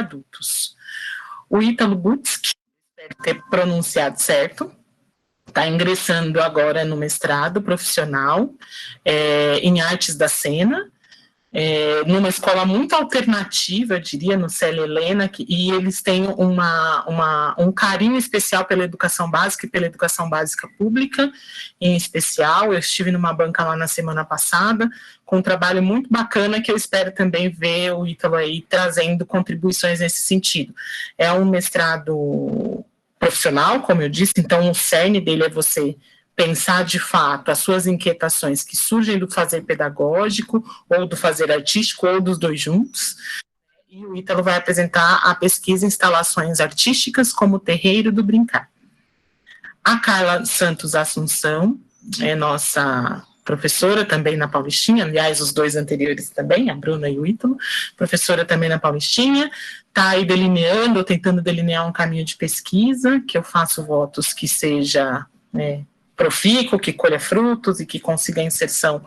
adultos. O Ítalo Butzki, deve ter pronunciado certo, está ingressando agora no mestrado profissional em artes da cena, numa escola muito alternativa, eu diria, no Célia Helena, e eles têm um carinho especial pela educação básica e pela educação básica pública, em especial. Eu estive numa banca lá na semana passada, com um trabalho muito bacana, que eu espero também ver o Ítalo aí trazendo contribuições nesse sentido. É um mestrado profissional, como eu disse, então o cerne dele é você pensar de fato as suas inquietações que surgem do fazer pedagógico, ou do fazer artístico, ou dos dois juntos. E o Ítalo vai apresentar a pesquisa Instalações Artísticas como Terreiro do Brincar. A Carla Santos Assunção é nossa professora também na Paulistinha, aliás, os dois anteriores também, a Bruna e o Ítalo, professora também na Paulistinha, está aí delineando, ou tentando delinear um caminho de pesquisa, que eu faço votos que seja profícuo, que colha frutos e que consiga inserção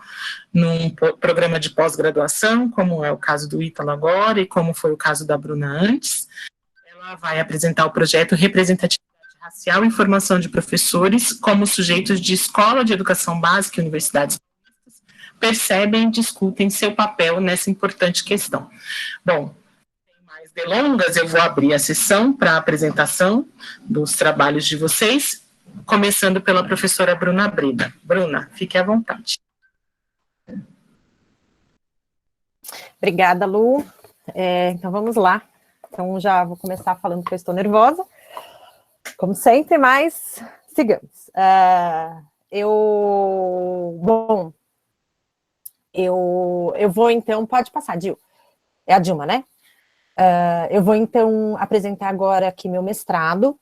num programa de pós-graduação, como é o caso do Ítalo agora e como foi o caso da Bruna antes. Ela vai apresentar o projeto Representatividade Racial e Formação de Professores como sujeitos de escola de educação básica e universidades percebem e discutem seu papel nessa importante questão. Bom, sem mais delongas, eu vou abrir a sessão para a apresentação dos trabalhos de vocês, começando pela professora Bruna Breda. Bruna, fique à vontade. Obrigada, Lu. Então, vamos lá. Então, já vou começar falando que eu estou nervosa, como sempre, mas sigamos. Eu vou, então, pode passar, Dil. É a Dilma, né? Eu vou, então, apresentar agora aqui meu mestrado,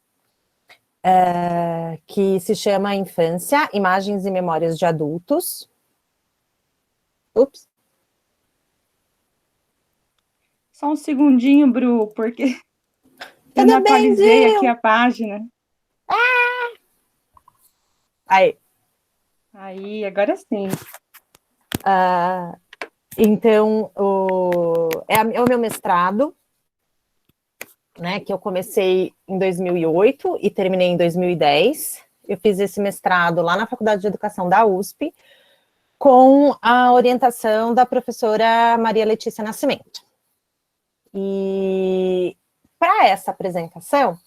que se chama Infância, Imagens e Memórias de Adultos. Ups. Só um segundinho, Bru, porque eu não atualizei aqui a página. Aí, agora sim. Então, é o meu mestrado, né, que eu comecei em 2008 e terminei em 2010. Eu fiz esse mestrado lá na Faculdade de Educação da USP, com a orientação da professora Maria Letícia Nascimento. E para essa apresentação,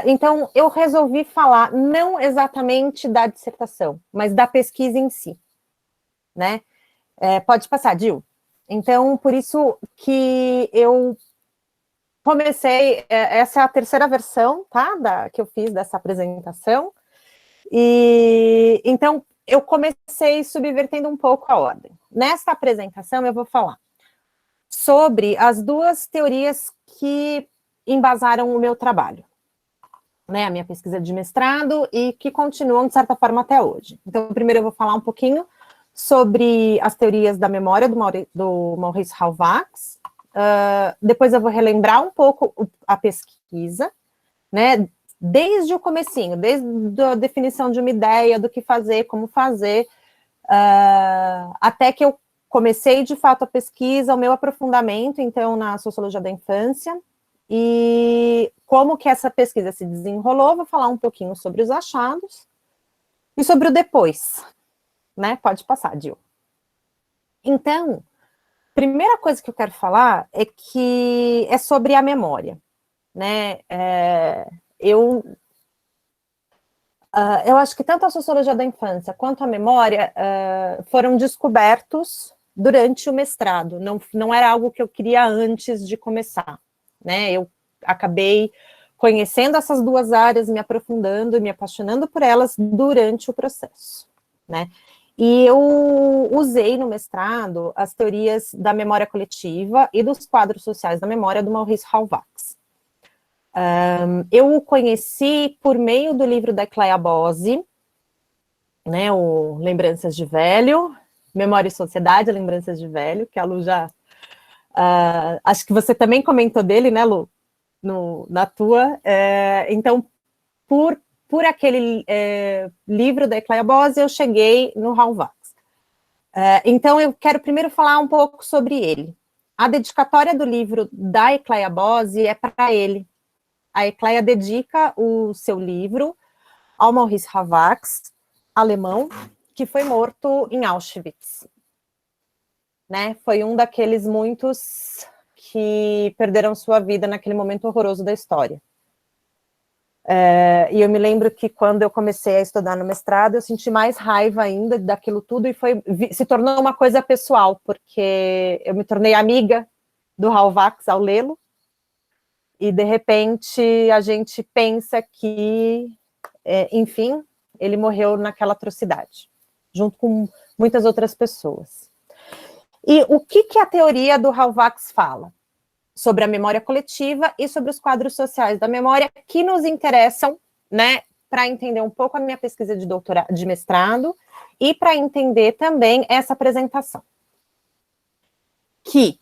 então, eu resolvi falar não exatamente da dissertação, mas da pesquisa em si, né? Pode passar, Dil. Então, por isso que eu comecei, essa é a terceira versão, tá, que eu fiz dessa apresentação, e então eu comecei subvertendo um pouco a ordem. Nessa apresentação eu vou falar sobre as duas teorias que embasaram o meu trabalho, né, a minha pesquisa de mestrado e que continuam, de certa forma, até hoje. Então, primeiro eu vou falar um pouquinho sobre as teorias da memória do Maurice Halbwachs. Depois eu vou relembrar um pouco a pesquisa, né, desde o comecinho, desde a definição de uma ideia, do que fazer, como fazer, até que eu comecei, de fato, a pesquisa, o meu aprofundamento, então, na sociologia da infância, e como que essa pesquisa se desenrolou. Vou falar um pouquinho sobre os achados e sobre o depois, né? Pode passar, Dil. Então, primeira coisa que eu quero falar é sobre a memória, né? Eu acho que tanto a sociologia da infância quanto a memória foram descobertos durante o mestrado, não era algo que eu queria antes de começar, né? Eu acabei conhecendo essas duas áreas, me aprofundando e me apaixonando por elas durante o processo, né? E eu usei no mestrado as teorias da memória coletiva e dos quadros sociais da memória do Maurice Halbwachs. Eu o conheci por meio do livro da Cléa Bose, né, o Lembranças de Velho, Memória e Sociedade, Lembranças de Velho, que a Lu já... acho que você também comentou dele, né, Lu, na tua. Então, por aquele livro da Cléa Bose, eu cheguei no Halbwachs. Então, eu quero primeiro falar um pouco sobre ele. a dedicatória do livro da Ecleia Bose é para ele. A Ecleia dedica o seu livro ao Maurice Havax, alemão, que foi morto em Auschwitz. Né? Foi um daqueles muitos que perderam sua vida naquele momento horroroso da história. E eu me lembro que quando eu comecei a estudar no mestrado, eu senti mais raiva ainda daquilo tudo e se tornou uma coisa pessoal, porque eu me tornei amiga do Havax ao lê-lo, e de repente a gente pensa que, enfim, ele morreu naquela atrocidade, junto com muitas outras pessoas. E o que a teoria do Havax fala? Sobre a memória coletiva e sobre os quadros sociais da memória que nos interessam, né, para entender um pouco a minha pesquisa de mestrado e para entender também essa apresentação. Que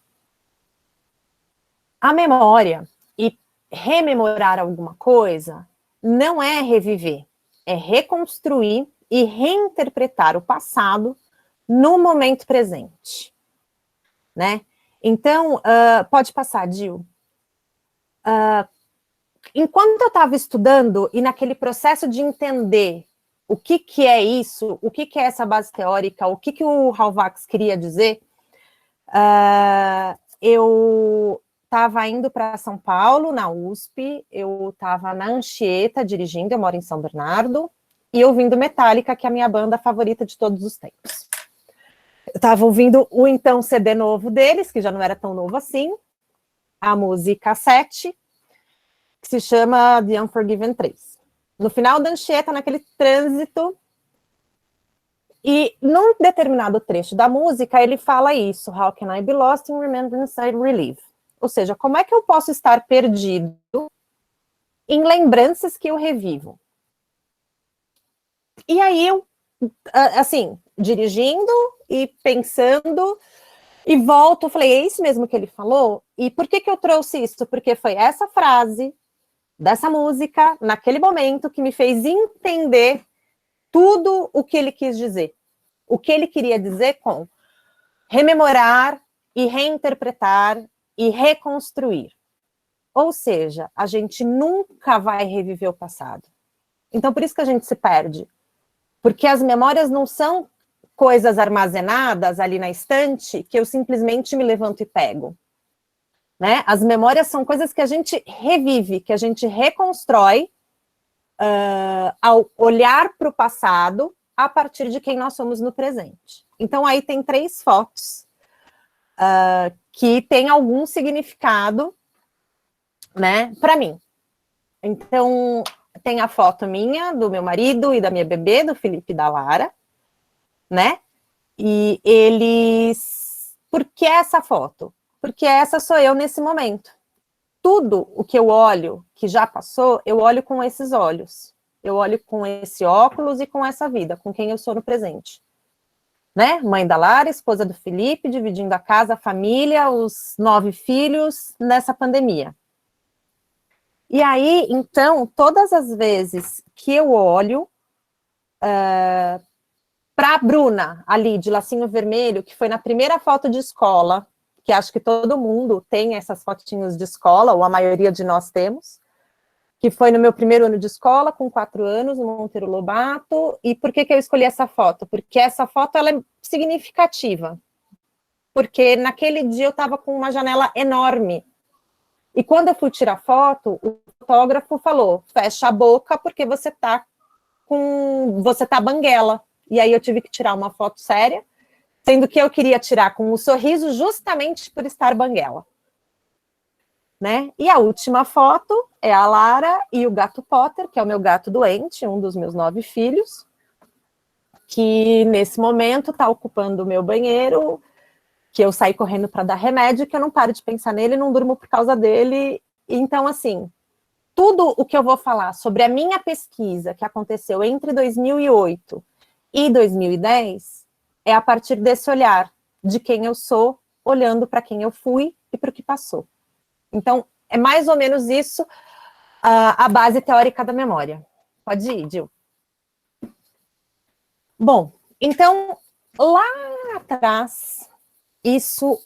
a memória e rememorar alguma coisa não é reviver, é reconstruir e reinterpretar o passado no momento presente, né? Então, pode passar, Gil. Enquanto eu estava estudando e naquele processo de entender o que é isso, o que é essa base teórica, o que o Havax queria dizer, eu estava indo para São Paulo, na USP, eu estava na Anchieta dirigindo, eu moro em São Bernardo, e ouvindo Metallica, que é a minha banda favorita de todos os tempos. Eu estava ouvindo o então CD novo deles, que já não era tão novo assim, a música 7, que se chama The Unforgiven 3. No final da Anchieta, naquele trânsito, e num determinado trecho da música, ele fala isso, How can I be lost in remembrance I relive? Ou seja, como é que eu posso estar perdido em lembranças que eu revivo? E aí eu, assim, dirigindo e pensando, e volto, falei, é isso mesmo que ele falou? E por que eu trouxe isso? Porque foi essa frase dessa música, naquele momento, que me fez entender tudo o que ele quis dizer. O que ele queria dizer com rememorar e reinterpretar e reconstruir. Ou seja, a gente nunca vai reviver o passado. Então, por isso que a gente se perde. Porque as memórias não são coisas armazenadas ali na estante que eu simplesmente me levanto e pego. Né? As memórias são coisas que a gente revive, que a gente reconstrói ao olhar para o passado a partir de quem nós somos no presente. Então, aí tem 3 fotos que tem algum significado, né, para mim. Então, tem a foto minha, do meu marido e da minha bebê, do Felipe e da Lara, né? E eles... Por que essa foto? Porque essa sou eu nesse momento. Tudo o que eu olho, que já passou, eu olho com esses olhos. Eu olho com esse óculos e com essa vida, com quem eu sou no presente. Né? Mãe da Lara, esposa do Felipe, dividindo a casa, a família, os 9 filhos nessa pandemia. E aí, então, todas as vezes que eu olho para a Bruna, ali, de lacinho vermelho, que foi na primeira foto de escola, que acho que todo mundo tem essas fotinhos de escola, ou a maioria de nós temos, que foi no meu primeiro ano de escola, com 4 anos, no Monteiro Lobato. E por que eu escolhi essa foto? Porque essa foto ela é significativa. Porque naquele dia eu estava com uma janela enorme. E quando eu fui tirar foto, o fotógrafo falou, fecha a boca porque você tá banguela. E aí eu tive que tirar uma foto séria, sendo que eu queria tirar com um sorriso justamente por estar banguela. Né? E a última foto é a Lara e o gato Potter, que é o meu gato doente, um dos meus 9 filhos, que nesse momento está ocupando o meu banheiro, que eu saí correndo para dar remédio, que eu não paro de pensar nele, não durmo por causa dele. Então, assim, tudo o que eu vou falar sobre a minha pesquisa, que aconteceu entre 2008 e 2010, é a partir desse olhar de quem eu sou, olhando para quem eu fui e para o que passou. Então, é mais ou menos isso a base teórica da memória. Pode ir, Gil. Bom, então, lá atrás, isso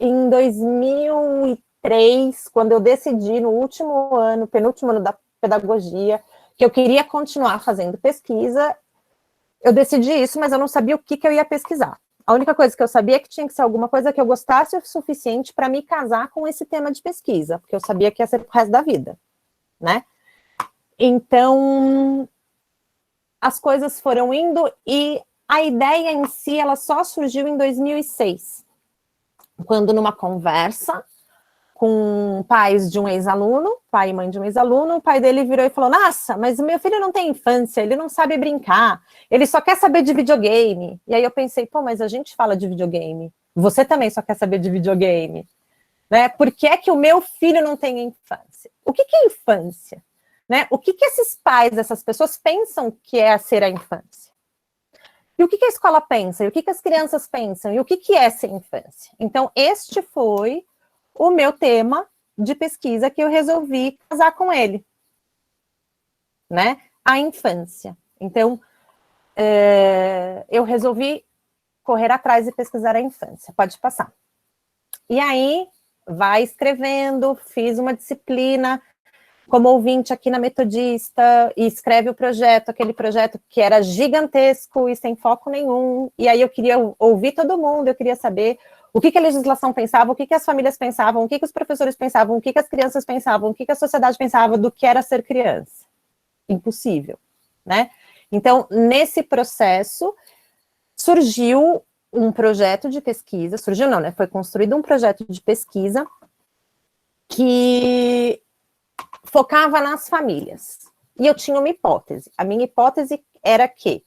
em 2003, quando eu decidi, no último ano, penúltimo ano da pedagogia, que eu queria continuar fazendo pesquisa. Eu decidi isso, mas eu não sabia o que eu ia pesquisar. A única coisa que eu sabia é que tinha que ser alguma coisa que eu gostasse o suficiente para me casar com esse tema de pesquisa, porque eu sabia que ia ser pro resto da vida, né? Então, as coisas foram indo e a ideia em si, ela só surgiu em 2006, quando numa conversa com pais de um ex-aluno, pai e mãe de um ex-aluno, o pai dele virou e falou, nossa, mas o meu filho não tem infância, ele não sabe brincar, ele só quer saber de videogame. E aí eu pensei, pô, mas a gente fala de videogame, você também só quer saber de videogame, né? Por que é que o meu filho não tem infância? O que é infância? Né? O que esses pais, essas pessoas pensam que é ser a infância? E o que a escola pensa? E o que as crianças pensam? E o que é ser infância? Então, este foi o meu tema de pesquisa que eu resolvi casar com ele, né? A infância. Então, eu resolvi correr atrás e pesquisar a infância. Pode passar. E aí, vai escrevendo, fiz uma disciplina como ouvinte aqui na Metodista, e escreve o projeto, aquele projeto que era gigantesco e sem foco nenhum, e aí eu queria ouvir todo mundo, eu queria saber o que a legislação pensava, o que as famílias pensavam, o que os professores pensavam, o que as crianças pensavam, o que a sociedade pensava do que era ser criança. Impossível, né? Então, nesse processo, surgiu um projeto de pesquisa, surgiu não, né? Foi construído um projeto de pesquisa que focava nas famílias. E eu tinha uma hipótese. A minha hipótese era que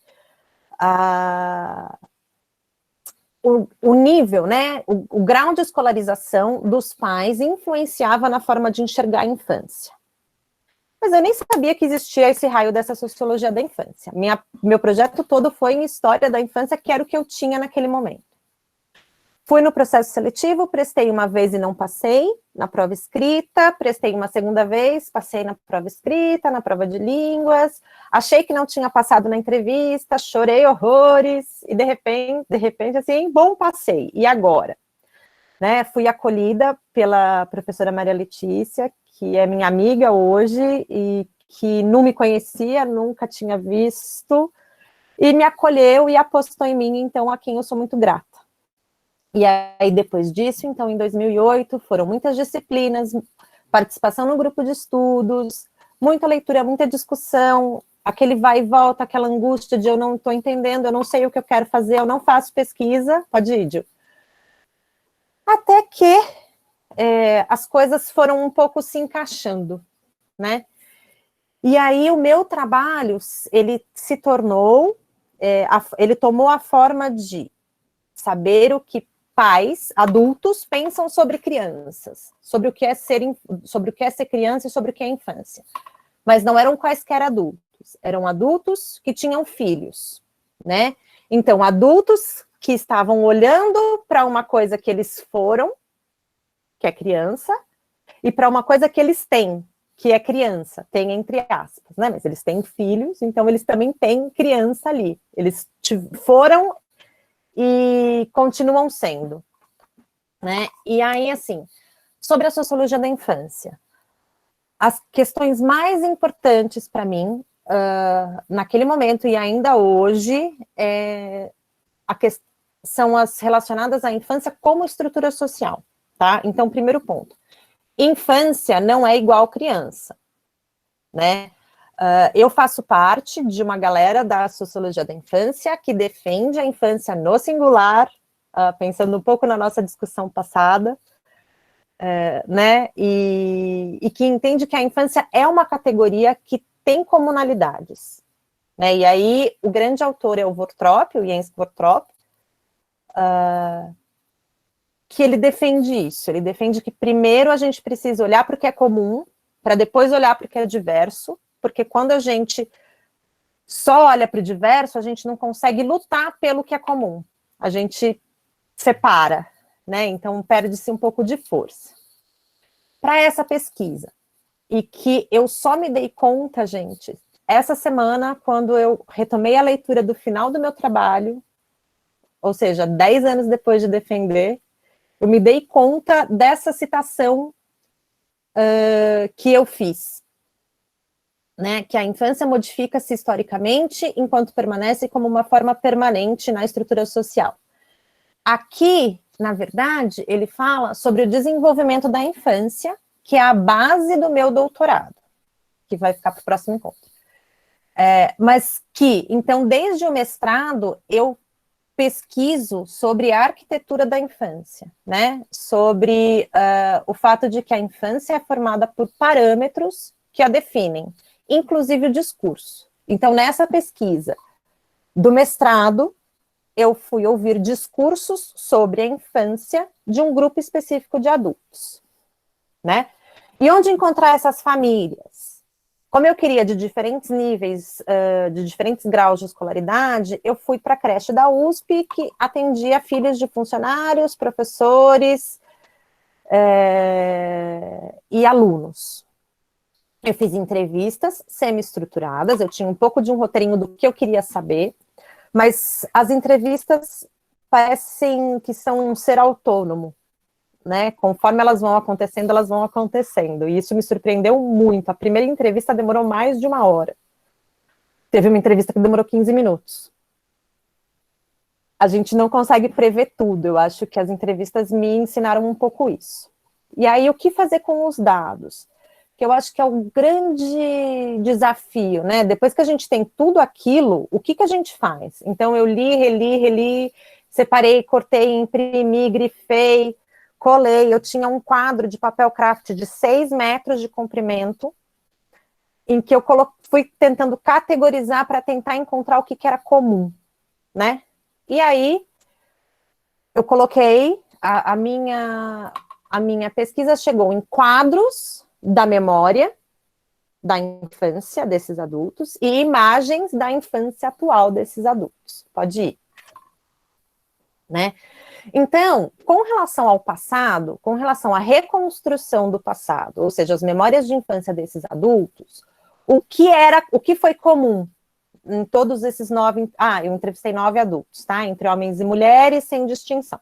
o nível, né, o grau de escolarização dos pais influenciava na forma de enxergar a infância. Mas eu nem sabia que existia esse raio dessa sociologia da infância. Meu projeto todo foi em história da infância, que era o que eu tinha naquele momento. Fui no processo seletivo, prestei uma vez e não passei na prova escrita, prestei uma segunda vez, passei na prova escrita, na prova de línguas, achei que não tinha passado na entrevista, chorei horrores, e de repente, assim, bom, passei, e agora? Né, fui acolhida pela professora Maria Letícia, que é minha amiga hoje, e que não me conhecia, nunca tinha visto, e me acolheu e apostou em mim, então, a quem eu sou muito grata. E aí, depois disso, então, em 2008, foram muitas disciplinas, participação no grupo de estudos, muita leitura, muita discussão, aquele vai e volta, aquela angústia de eu não estou entendendo, eu não sei o que eu quero fazer, eu não faço pesquisa, pode ir, Gil. Até que as coisas foram um pouco se encaixando, né? E aí, o meu trabalho, ele se tornou, ele tomou a forma de saber o que pais, adultos, pensam sobre crianças, sobre o que é ser criança e sobre o que é infância. Mas não eram quaisquer adultos, eram adultos que tinham filhos, né? Então, adultos que estavam olhando para uma coisa que eles foram, que é criança, e para uma coisa que eles têm, que é criança, tem entre aspas, né? Mas eles têm filhos, então eles também têm criança ali. Eles foram e continuam sendo, né? E aí, assim, sobre a sociologia da infância, as questões mais importantes para mim, naquele momento e ainda hoje, são as relacionadas à infância como estrutura social, tá? Então, primeiro ponto, infância não é igual criança, né? Eu faço parte de uma galera da sociologia da infância que defende a infância no singular, pensando um pouco na nossa discussão passada, né, e que entende que a infância é uma categoria que tem comunalidades, né, e aí o grande autor é o Wortrop, o Jens Wortrop, que ele defende isso, ele defende que primeiro a gente precisa olhar para o que é comum, para depois olhar para o que é diverso, porque quando a gente só olha para o diverso, a gente não consegue lutar pelo que é comum. A gente separa, né? Então perde-se um pouco de força. Para essa pesquisa, e que eu só me dei conta, gente, essa semana, quando eu retomei a leitura do final do meu trabalho, ou seja, 10 anos depois de defender, eu me dei conta dessa citação que eu fiz, né? Que a infância modifica-se historicamente enquanto permanece como uma forma permanente na estrutura social. Aqui, na verdade, ele fala sobre o desenvolvimento da infância, que é a base do meu doutorado, que vai ficar para o próximo encontro. Mas que, então, desde o mestrado, eu pesquiso sobre a arquitetura da infância, né? Sobre o fato de que a infância é formada por parâmetros que a definem, inclusive o discurso. Então, nessa pesquisa do mestrado, eu fui ouvir discursos sobre a infância de um grupo específico de adultos, né? E onde encontrar essas famílias? Como eu queria de diferentes níveis, de diferentes graus de escolaridade, eu fui para a creche da USP, que atendia filhos de funcionários, professores e alunos. Eu fiz entrevistas semi-estruturadas, eu tinha um pouco de um roteirinho do que eu queria saber, mas as entrevistas parecem que são um ser autônomo, né? Conforme elas vão acontecendo. E isso me surpreendeu muito. A primeira entrevista demorou mais de 1 hora. Teve uma entrevista que demorou 15 minutos. A gente não consegue prever tudo. Eu acho que as entrevistas me ensinaram um pouco isso. E aí, o que fazer com os dados? Que eu acho que é o grande desafio, né? Depois que a gente tem tudo aquilo, o que a gente faz? Então, eu li, reli, separei, cortei, imprimi, grifei, colei. Eu tinha um quadro de papel craft de 6 metros de comprimento, em que eu fui tentando categorizar para tentar encontrar o que era comum, né? E aí, eu coloquei, a minha pesquisa chegou em quadros da memória da infância desses adultos e imagens da infância atual desses adultos. Pode ir. Né? Então, com relação ao passado, com relação à reconstrução do passado, ou seja, as memórias de infância desses adultos, o que foi comum em todos esses 9... eu entrevistei 9 adultos, tá? Entre homens e mulheres, sem distinção.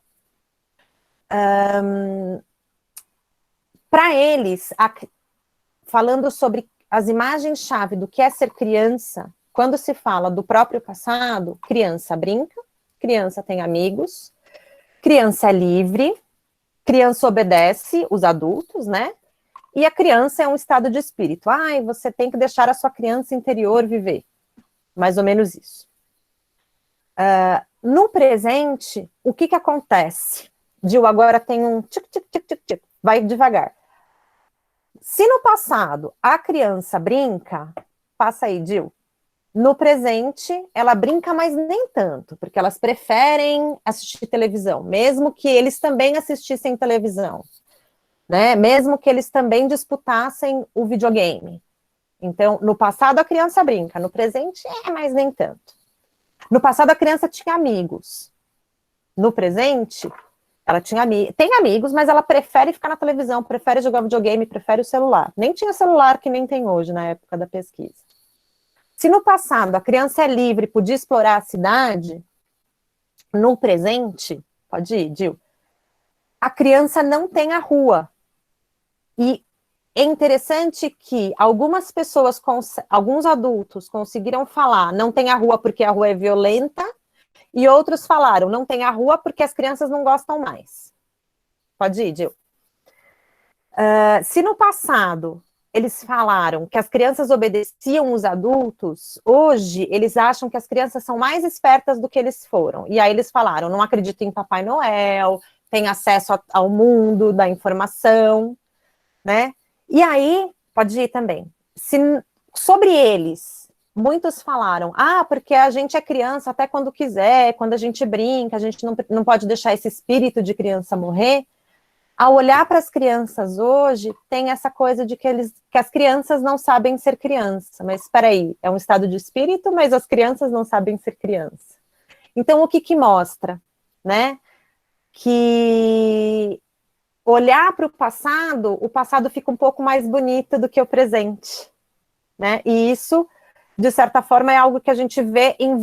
Para eles, falando sobre as imagens-chave do que é ser criança, quando se fala do próprio passado, criança brinca, criança tem amigos, criança é livre, criança obedece os adultos, né? E a criança é um estado de espírito. Você tem que deixar a sua criança interior viver. Mais ou menos isso. No presente, o que acontece? Gil, agora tem um tic-tic-tic-tic-tic, vai devagar. Se no passado a criança brinca, passa aí, Gil. No presente, ela brinca, mas nem tanto, porque elas preferem assistir televisão, mesmo que eles também assistissem televisão, né? Mesmo que eles também disputassem o videogame. Então, no passado a criança brinca, no presente mas nem tanto. No passado a criança tinha amigos. No presente, ela tem amigos, mas ela prefere ficar na televisão, prefere jogar videogame, prefere o celular. Nem tinha celular que nem tem hoje, na época da pesquisa. Se no passado a criança é livre, podia explorar a cidade, no presente, pode ir, Gil, a criança não tem a rua. E é interessante que algumas pessoas, alguns adultos conseguiram falar, não tem a rua porque a rua é violenta, e outros falaram, não tem a rua porque as crianças não gostam mais. Pode ir, Gil. Se no passado eles falaram que as crianças obedeciam os adultos, hoje eles acham que as crianças são mais espertas do que eles foram. E aí eles falaram, não acredito em Papai Noel, tem acesso ao mundo da informação, né? E aí, pode ir também, sobre eles, muitos falaram, porque a gente é criança até quando quiser, quando a gente brinca, a gente não pode deixar esse espírito de criança morrer. Ao olhar para as crianças hoje, tem essa coisa de que as crianças não sabem ser criança. Mas espera aí, é um estado de espírito, mas as crianças não sabem ser criança. Então, o que mostra? Né? Que olhar para o passado fica um pouco mais bonito do que o presente. Né? E isso, de certa forma, é algo que a gente vê em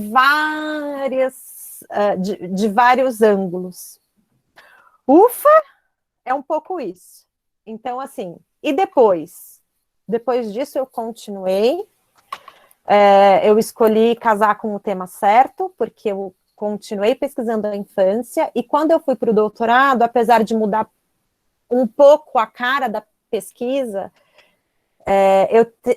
de vários ângulos. Ufa, é um pouco isso. Então, assim, e depois? Depois disso eu continuei, eu escolhi casar com o tema certo, porque eu continuei pesquisando a infância, e quando eu fui para o doutorado, apesar de mudar um pouco a cara da pesquisa,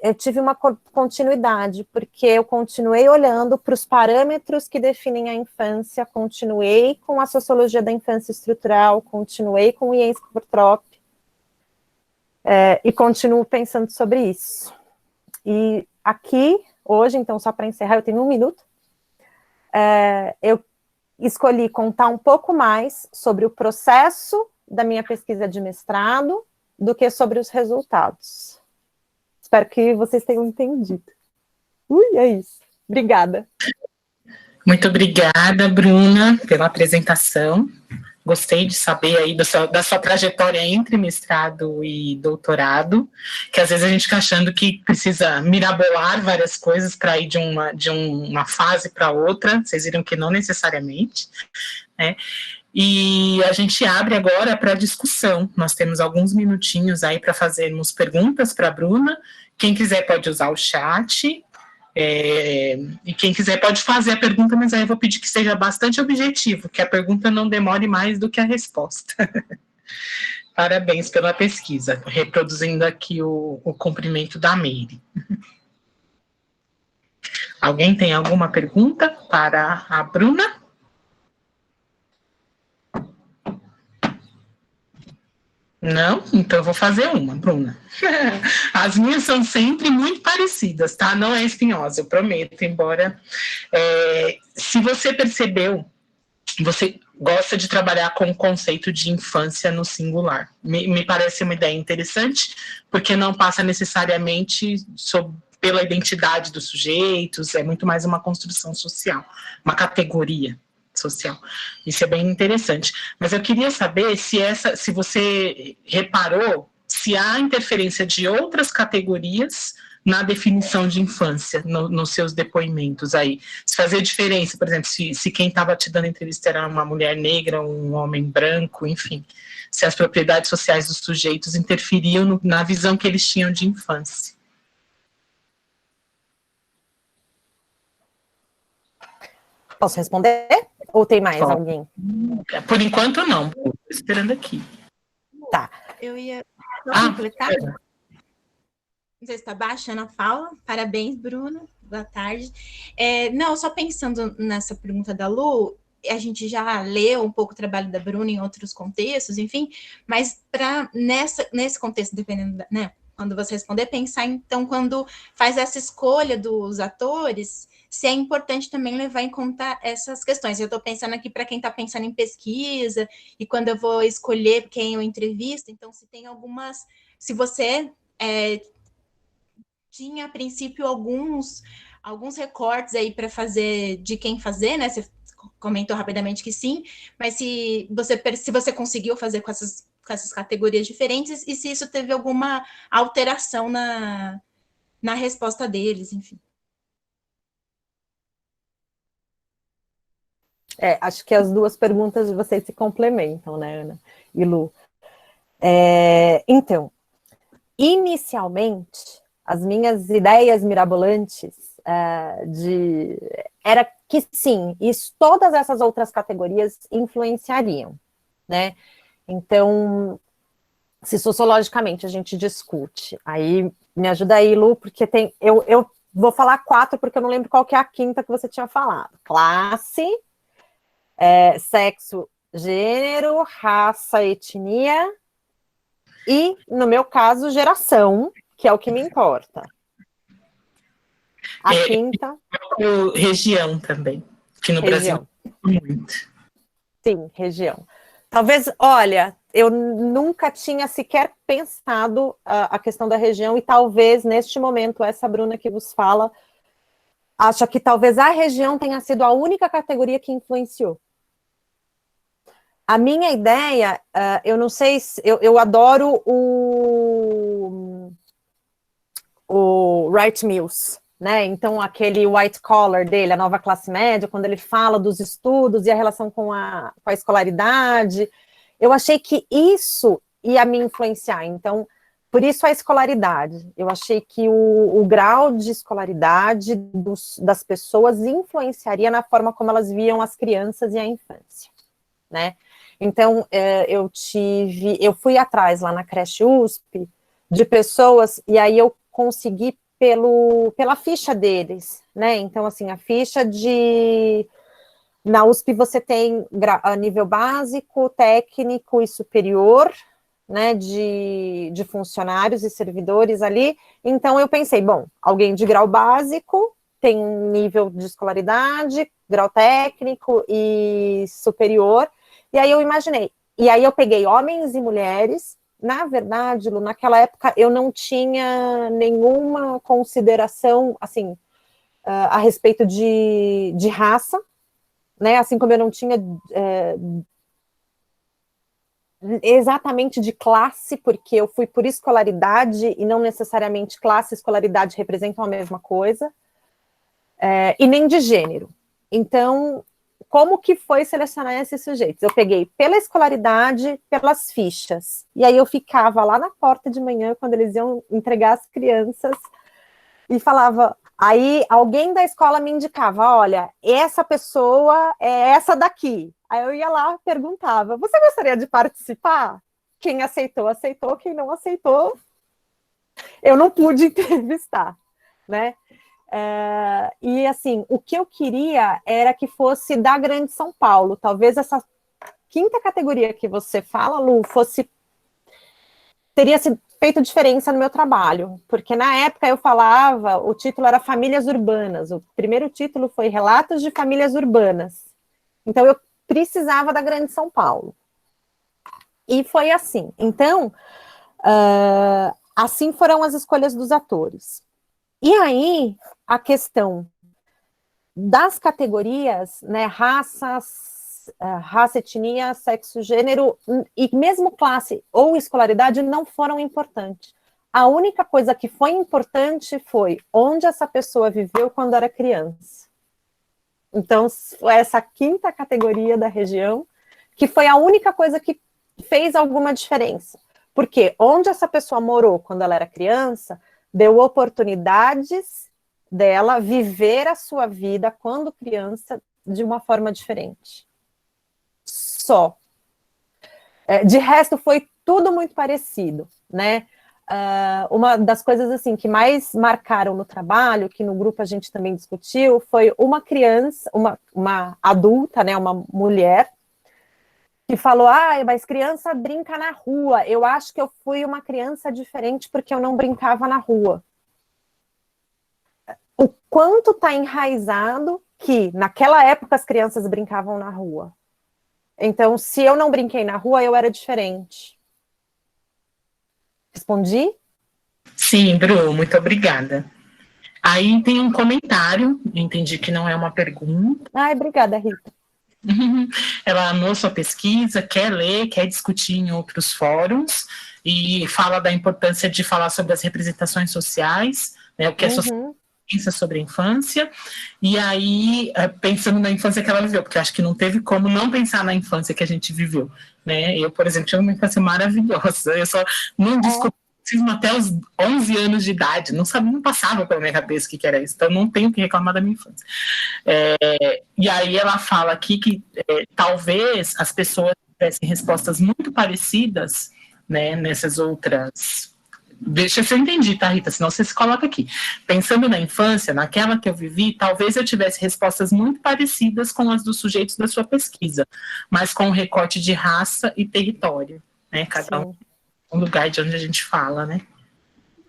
eu tive uma continuidade, porque eu continuei olhando para os parâmetros que definem a infância, continuei com a sociologia da infância estrutural, continuei com o Jens Kortrop, e continuo pensando sobre isso. E aqui, hoje, então, só para encerrar, eu tenho 1 minuto, eu escolhi contar um pouco mais sobre o processo da minha pesquisa de mestrado do que sobre os resultados. Espero que vocês tenham entendido. É isso. Obrigada. Muito obrigada, Bruna, pela apresentação. Gostei de saber aí da sua trajetória entre mestrado e doutorado, que às vezes a gente fica achando que precisa mirabolar várias coisas para ir de uma fase para outra, vocês viram que não necessariamente, né? E a gente abre agora para discussão. Nós temos alguns minutinhos aí para fazermos perguntas para a Bruna. Quem quiser pode usar o chat, e quem quiser pode fazer a pergunta, mas aí eu vou pedir que seja bastante objetivo, que a pergunta não demore mais do que a resposta. Parabéns pela pesquisa, reproduzindo aqui o cumprimento da Meire. Alguém tem alguma pergunta para a Bruna? Não? Então eu vou fazer uma, Bruna. As minhas são sempre muito parecidas, tá? Não é espinhosa, eu prometo, embora... se você percebeu, você gosta de trabalhar com o conceito de infância no singular. Me parece uma ideia interessante, porque não passa necessariamente pela identidade dos sujeitos, é muito mais uma construção social, uma categoria social. Isso é bem interessante. Mas eu queria saber se você reparou se há interferência de outras categorias na definição de infância, nos seus depoimentos aí. Se fazia diferença, por exemplo, se quem estava te dando entrevista era uma mulher negra, um homem branco, enfim, se as propriedades sociais dos sujeitos interferiam na visão que eles tinham de infância. Posso responder? Ou tem mais alguém? Por enquanto, não. Estou esperando aqui. Tá. Eu ia completar. Não sei se está baixando a fala. Parabéns, Bruna. Boa tarde. Não, só pensando nessa pergunta da Lu, a gente já leu um pouco o trabalho da Bruna em outros contextos, enfim, mas nesse contexto, dependendo, né, quando você responder, pensar, então, quando faz essa escolha dos atores, se é importante também levar em conta essas questões. Eu estou pensando aqui para quem está pensando em pesquisa, e quando eu vou escolher quem eu entrevisto, então, se tem algumas... Se você tinha, a princípio, alguns recortes aí para fazer, de quem fazer, né? Você comentou rapidamente que sim, mas se você conseguiu fazer com essas categorias diferentes, e se isso teve alguma alteração na resposta deles, enfim. Acho que as duas perguntas de vocês se complementam, né, Ana e Lu? Então, inicialmente, as minhas ideias mirabolantes era que sim, todas essas outras categorias influenciariam, né? Então, se sociologicamente a gente discute, aí me ajuda aí, Lu, porque eu vou falar 4, porque eu não lembro qual que é a quinta que você tinha falado. Classe, sexo, gênero, raça, etnia e, no meu caso, geração, que é o que me importa. A quinta... Região também, que no Brasil muito. Sim, região. Talvez, olha, eu nunca tinha sequer pensado a questão da região, e talvez, neste momento, essa Bruna que vos fala, acha que talvez a região tenha sido a única categoria que influenciou. A minha ideia, eu não sei se... Eu adoro o Wright Mills, né? Então, aquele white collar dele, a nova classe média, quando ele fala dos estudos e a relação com a escolaridade, eu achei que isso ia me influenciar. Então, por isso a escolaridade. Eu achei que o grau de escolaridade das pessoas influenciaria na forma como elas viam as crianças e a infância, né? Então, eu fui atrás lá na creche USP de pessoas, e aí eu consegui pela ficha deles, né? Então, assim, a ficha na USP você tem a nível básico, técnico e superior, né, de funcionários e servidores ali. Então eu pensei, bom, alguém de grau básico tem um nível de escolaridade, grau técnico e superior, e aí eu imaginei, e aí eu peguei homens e mulheres. Na verdade, Lu, naquela época eu não tinha nenhuma consideração, assim, a respeito de raça, né, assim como eu não tinha exatamente de classe, porque eu fui por escolaridade e não necessariamente classe e escolaridade representam a mesma coisa, e nem de gênero. Então, como que foi selecionar esses sujeitos? Eu peguei pela escolaridade, pelas fichas, e aí eu ficava lá na porta de manhã, quando eles iam entregar as crianças, e falava, aí alguém da escola me indicava, olha, essa pessoa é essa daqui. Aí eu ia lá, perguntava, você gostaria de participar? Quem aceitou, aceitou, quem não aceitou, eu não pude entrevistar, né? E assim, o que eu queria era que fosse da Grande São Paulo, talvez essa quinta categoria que você fala, Lu, teria feito diferença no meu trabalho, porque na época eu falava, o título era Famílias Urbanas, o primeiro título foi Relatos de Famílias Urbanas, então eu precisava da Grande São Paulo, e foi assim. Então, assim foram as escolhas dos atores. E aí, a questão das categorias, né, raça, etnia, sexo, gênero, e mesmo classe ou escolaridade não foram importantes. A única coisa que foi importante foi onde essa pessoa viveu quando era criança. Então, foi essa quinta categoria da região, que foi a única coisa que fez alguma diferença. Porque onde essa pessoa morou quando ela era criança, deu oportunidades dela viver a sua vida quando criança de uma forma diferente. Só. De resto, foi tudo muito parecido, né? Uma das coisas assim que mais marcaram no trabalho, que no grupo a gente também discutiu, foi uma criança, uma adulta, né, uma mulher, que falou, mas criança brinca na rua. Eu acho que eu fui uma criança diferente porque eu não brincava na rua. O quanto está enraizado que naquela época as crianças brincavam na rua. Então, se eu não brinquei na rua, eu era diferente. Respondi? Sim, Bru, muito obrigada. Aí tem um comentário, entendi que não é uma pergunta. Obrigada, Rita. Ela amou sua pesquisa, quer ler, quer discutir em outros fóruns, e fala da importância de falar sobre as representações sociais, né, o que a sociedade pensa sobre a infância, e aí, pensando na infância que ela viveu, porque eu acho que não teve como não pensar na infância que a gente viveu, né? Eu, por exemplo, tive uma infância maravilhosa, eu só não descobri até os 11 anos de idade, não passava pela minha cabeça o que era isso, então não tenho que reclamar da minha infância. E aí ela fala aqui que talvez as pessoas tivessem respostas muito parecidas, né, nessas outras... Deixa eu ver se eu entendi, tá, Rita? Senão você se coloca aqui. Pensando na infância, naquela que eu vivi, talvez eu tivesse respostas muito parecidas com as dos sujeitos da sua pesquisa, mas com um recorte de raça e território, né? Cada um lugar de onde a gente fala, né?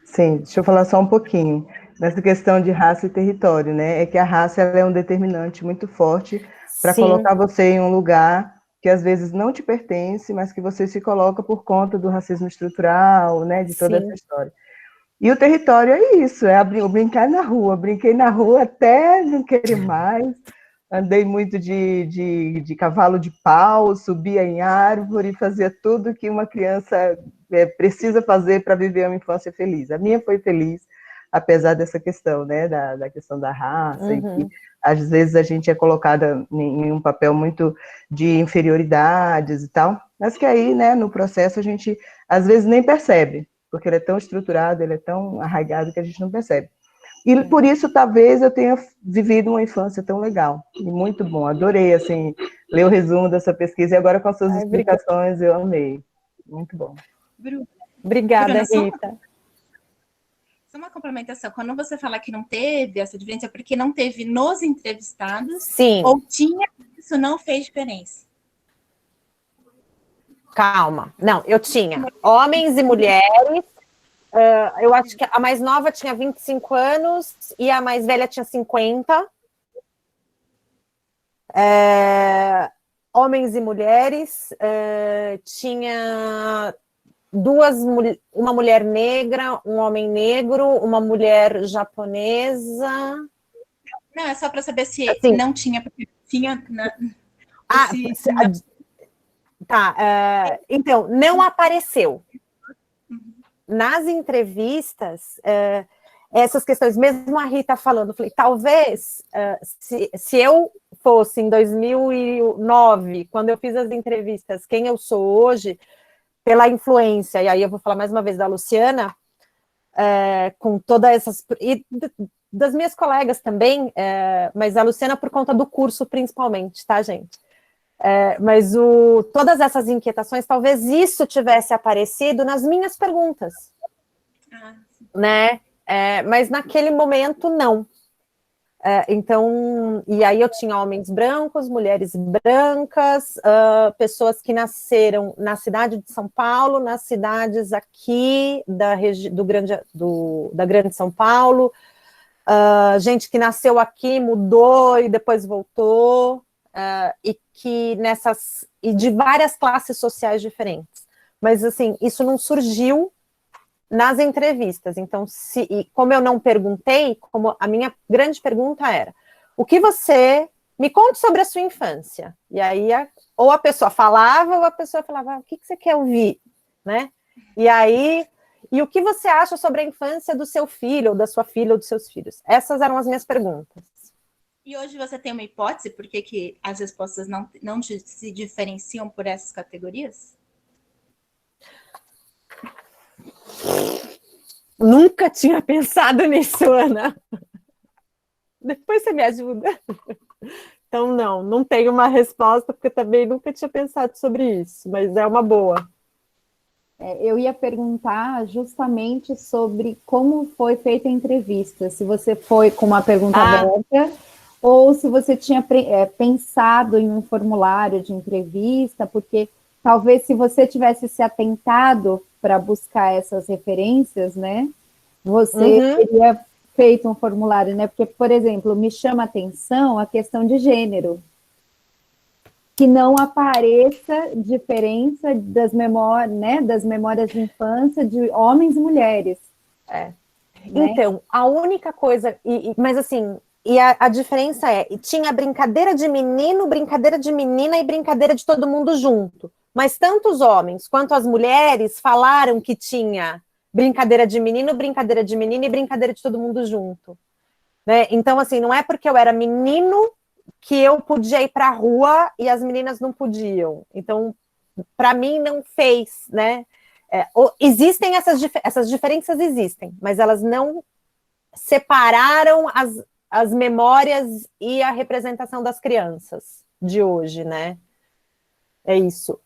Sim, deixa eu falar só um pouquinho nessa questão de raça e território, né? É que a raça ela é um determinante muito forte para colocar você em um lugar que às vezes não te pertence, mas que você se coloca por conta do racismo estrutural, né, de toda essa história. E o território é isso, é brincar na rua, brinquei na rua até não querer mais, andei muito de cavalo de pau, subia em árvore, fazia tudo que uma criança precisa fazer para viver uma infância feliz. A minha foi feliz, apesar dessa questão, né, da questão da raça, às vezes a gente é colocada em um papel muito de inferioridades e tal, mas que aí, né, no processo a gente, às vezes, nem percebe, porque ele é tão estruturado, ele é tão arraigado que a gente não percebe. E por isso, talvez, eu tenha vivido uma infância tão legal, e muito bom, adorei, assim, ler o resumo dessa pesquisa, e agora com as suas explicações, eu amei, muito bom. Obrigada, Rita. Só uma complementação, quando você fala que não teve essa diferença, é porque não teve nos entrevistados? Sim. Ou tinha, isso não fez diferença? Calma. Não, eu tinha homens e mulheres, eu acho que a mais nova tinha 25 anos e a mais velha tinha 50. Homens e mulheres, tinha uma mulher negra, um homem negro, uma mulher japonesa. Não, é só para saber se assim, não tinha, porque tinha... Então, não apareceu. Nas entrevistas, essas questões, mesmo a Rita falando, falei, talvez, se eu fosse em 2009, quando eu fiz as entrevistas, quem eu sou hoje, pela influência, e aí eu vou falar mais uma vez da Luciana, com todas essas... E das minhas colegas também, mas a Luciana por conta do curso principalmente, tá, gente? Mas todas essas inquietações, talvez isso tivesse aparecido nas minhas perguntas, né? Mas naquele momento, não. Então, e aí eu tinha homens brancos, mulheres brancas, pessoas que nasceram na cidade de São Paulo, nas cidades aqui da Grande São Paulo, gente que nasceu aqui, mudou e depois voltou, e de várias classes sociais diferentes. Mas, assim, isso não surgiu nas entrevistas. Então, como eu não perguntei, como a minha grande pergunta era, o que você... Me conte sobre a sua infância. E aí, ou a pessoa falava, ou a pessoa falava, o que você quer ouvir? Né? E aí... E o que você acha sobre a infância do seu filho, ou da sua filha, ou dos seus filhos? Essas eram as minhas perguntas. E hoje você tem uma hipótese por que as respostas não se diferenciam por essas categorias? Nunca tinha pensado nisso, Ana. Depois você me ajuda. Então, não tenho uma resposta, porque também nunca tinha pensado sobre isso, mas é uma boa. Eu ia perguntar justamente sobre como foi feita a entrevista, se você foi com uma pergunta aberta, ou se você tinha pensado em um formulário de entrevista, porque talvez se você tivesse se atentado para buscar essas referências, né, você teria feito um formulário, né, porque, por exemplo, me chama a atenção a questão de gênero, que não apareça diferença das memórias, né, das memórias de infância de homens e mulheres. Né? Então, a única coisa, mas assim, a diferença tinha brincadeira de menino, brincadeira de menina e brincadeira de todo mundo junto. Mas tanto os homens quanto as mulheres falaram que tinha brincadeira de menino, brincadeira de menina e brincadeira de todo mundo junto. Né? Então, assim, não é porque eu era menino que eu podia ir para a rua e as meninas não podiam. Então, para mim, não fez, né? Existem essas diferenças, existem, mas elas não separaram as memórias e a representação das crianças de hoje, né? É isso.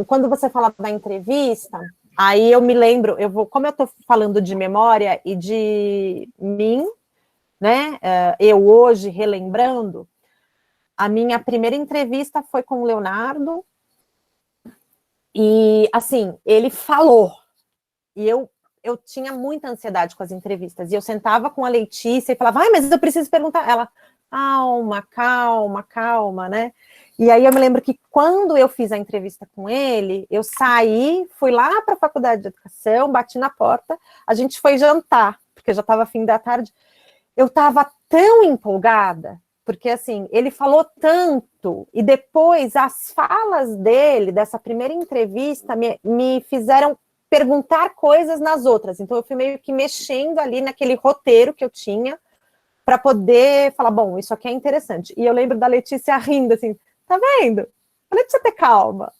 Quando você fala da entrevista, aí eu me lembro, como eu estou falando de memória e de mim, né? Eu hoje relembrando, a minha primeira entrevista foi com o Leonardo, e assim, ele falou, e eu tinha muita ansiedade com as entrevistas, e eu sentava com a Letícia e falava, mas eu preciso perguntar. Ela, calma, né? E aí eu me lembro que quando eu fiz a entrevista com ele, eu saí, fui lá para a faculdade de educação, bati na porta, a gente foi jantar, porque já estava fim da tarde. Eu estava tão empolgada, porque assim, ele falou tanto, e depois as falas dele, dessa primeira entrevista, me fizeram perguntar coisas nas outras. Então eu fui meio que mexendo ali naquele roteiro que eu tinha para poder falar, bom, isso aqui é interessante. E eu lembro da Letícia rindo, assim, tá vendo? A Letícia, ter calma.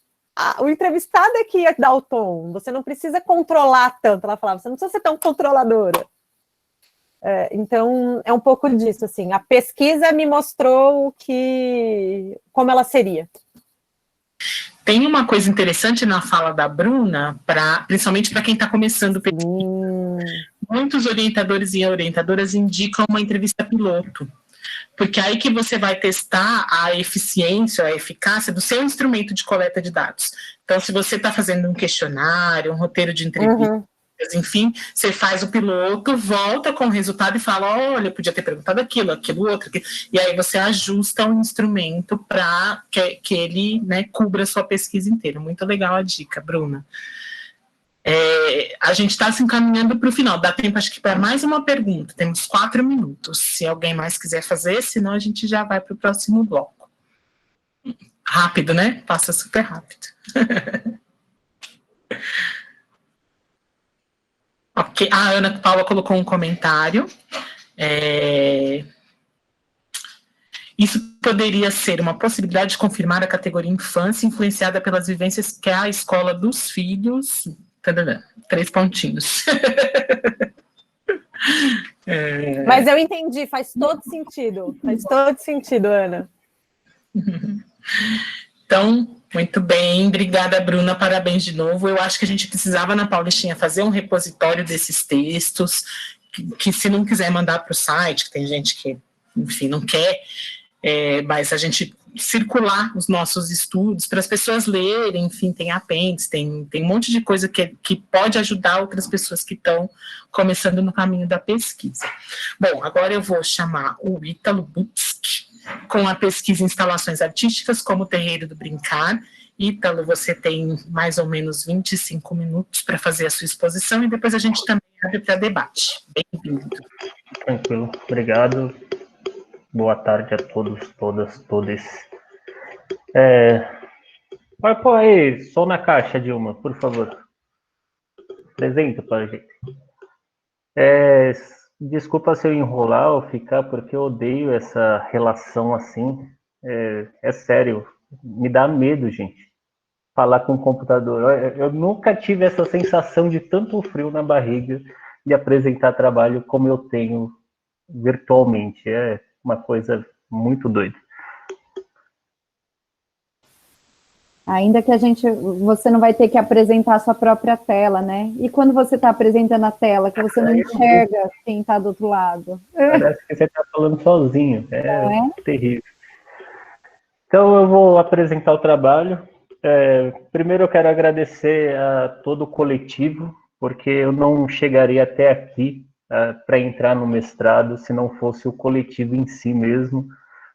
O entrevistado é que ia dar o tom, você não precisa controlar tanto, ela falava, você não precisa ser tão controladora. Então, é um pouco disso, assim, a pesquisa me mostrou como ela seria. Tem uma coisa interessante na fala da Bruna, principalmente para quem está começando. Muitos orientadores e orientadoras indicam uma entrevista piloto, porque aí que você vai testar a eficiência, a eficácia do seu instrumento de coleta de dados. Então, se você está fazendo um questionário, um roteiro de entrevista, enfim, você faz o piloto, volta com o resultado e fala, olha, podia ter perguntado aquilo outro, e aí você ajusta o instrumento para que ele, né, cubra a sua pesquisa inteira. Muito legal a dica, Bruna. A gente está se encaminhando para o final, dá tempo acho que para mais uma pergunta, temos 4 minutos, se alguém mais quiser fazer, senão a gente já vai para o próximo bloco. Rápido, né? Passa super rápido. Ok, a Ana Paula colocou um comentário. Isso poderia ser uma possibilidade de confirmar a categoria infância influenciada pelas vivências que é a escola dos filhos. 3 pontinhos. Mas eu entendi, faz todo sentido, Ana. Então, muito bem, obrigada, Bruna, parabéns de novo. Eu acho que a gente precisava, na Paulistinha, fazer um repositório desses textos, que se não quiser mandar para o site, que tem gente que, enfim, não quer, mas a gente circular os nossos estudos para as pessoas lerem, enfim, tem apêndice, tem um monte de coisa que pode ajudar outras pessoas que estão começando no caminho da pesquisa. Bom, agora eu vou chamar o Ítalo Butzki, com a pesquisa Instalações Artísticas como Terreiro do Brincar. Ítalo, você tem mais ou menos 25 minutos para fazer a sua exposição e depois a gente também abre para debate. Bem-vindo. Tranquilo, obrigado. Boa tarde a todos, todas, todes. Vai pôr aí, som na caixa, Dilma, por favor. Apresenta para a gente. Desculpa se eu enrolar ou ficar, porque eu odeio essa relação assim. É sério, me dá medo, gente, falar com o computador. Eu nunca tive essa sensação de tanto frio na barriga de apresentar trabalho como eu tenho virtualmente. É uma coisa muito doida. Ainda que você não vai ter que apresentar a sua própria tela, né? E quando você está apresentando a tela, que você não enxerga quem está do outro lado? Parece que você está falando sozinho, terrível. Então eu vou apresentar o trabalho. Primeiro eu quero agradecer a todo o coletivo, porque eu não chegaria até aqui para entrar no mestrado se não fosse o coletivo em si mesmo,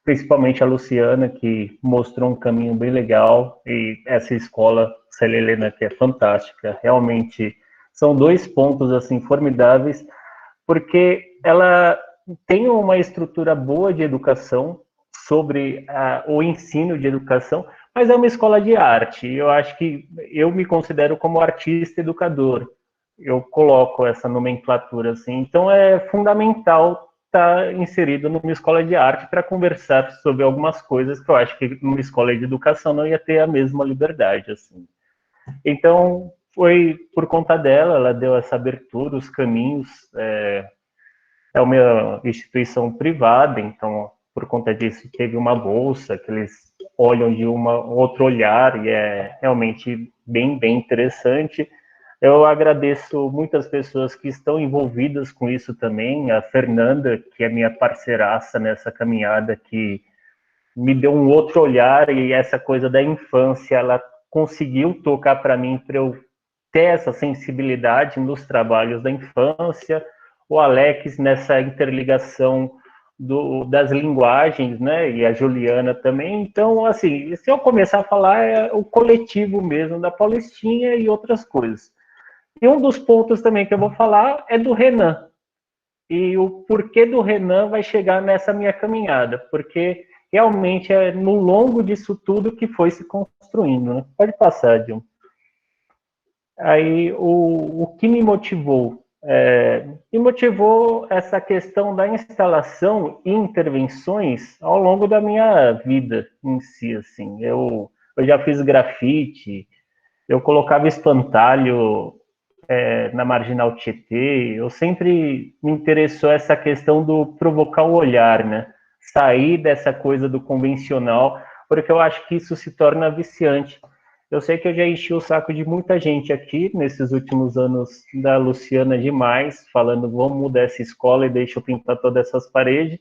principalmente a Luciana, que mostrou um caminho bem legal, e essa escola Célia Helena, que é fantástica. Realmente são 2 pontos assim formidáveis, porque ela tem uma estrutura boa de educação sobre o ensino de educação, mas é uma escola de arte. Eu acho que eu me considero como artista educador. Eu coloco essa nomenclatura assim. Então é fundamental estar inserido numa escola de arte para conversar sobre algumas coisas que eu acho que numa escola de educação não ia ter a mesma liberdade assim. Então foi por conta dela, ela deu essa abertura, os caminhos. É uma instituição privada, então por conta disso teve uma bolsa que eles olham de outro olhar, e é realmente bem interessante. Eu agradeço muitas pessoas que estão envolvidas com isso também, a Fernanda, que é minha parceiraça nessa caminhada, que me deu um outro olhar, e essa coisa da infância, ela conseguiu tocar para mim, para eu ter essa sensibilidade nos trabalhos da infância. O Alex nessa interligação das linguagens, né, e a Juliana também. Então, assim, se eu começar a falar, é o coletivo mesmo da Paulistinha e outras coisas. E um dos pontos também que eu vou falar é do Renan. E o porquê do Renan vai chegar nessa minha caminhada, porque realmente é no longo disso tudo que foi se construindo, né? Pode passar, Dilma. Aí, o que me motivou me motivou essa questão da instalação e intervenções ao longo da minha vida em si, assim. Eu já fiz grafite, eu colocava espantalho na Marginal Tietê, eu sempre me interessou essa questão do provocar o olhar, né? Sair dessa coisa do convencional, porque eu acho que isso se torna viciante. Eu sei que eu já enchi o saco de muita gente aqui, nesses últimos anos, da Luciana demais, falando, vamos mudar essa escola e deixa eu pintar todas essas paredes,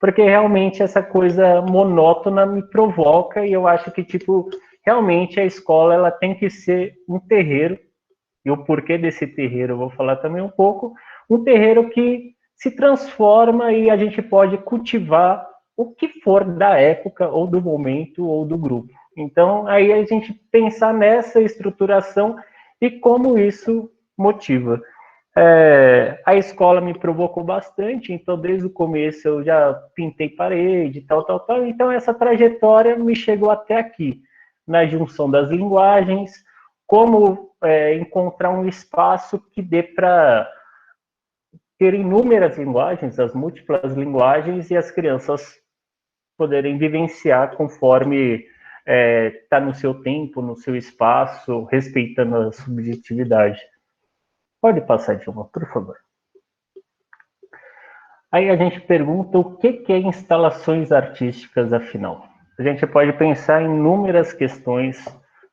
porque realmente essa coisa monótona me provoca, e eu acho que, tipo, realmente a escola ela tem que ser um terreiro, e o porquê desse terreiro eu vou falar também um pouco, um terreiro que se transforma e a gente pode cultivar o que for da época, ou do momento, ou do grupo. Então, aí a gente pensar nessa estruturação e como isso motiva. A escola me provocou bastante, então desde o começo eu já pintei parede, tal. Então essa trajetória me chegou até aqui, na junção das linguagens, como encontrar um espaço que dê para ter inúmeras linguagens, as múltiplas linguagens, e as crianças poderem vivenciar conforme está no seu tempo, no seu espaço, respeitando a subjetividade. Pode passar, Dilma, por favor. Aí a gente pergunta o que é instalações artísticas, afinal. A gente pode pensar em inúmeras questões,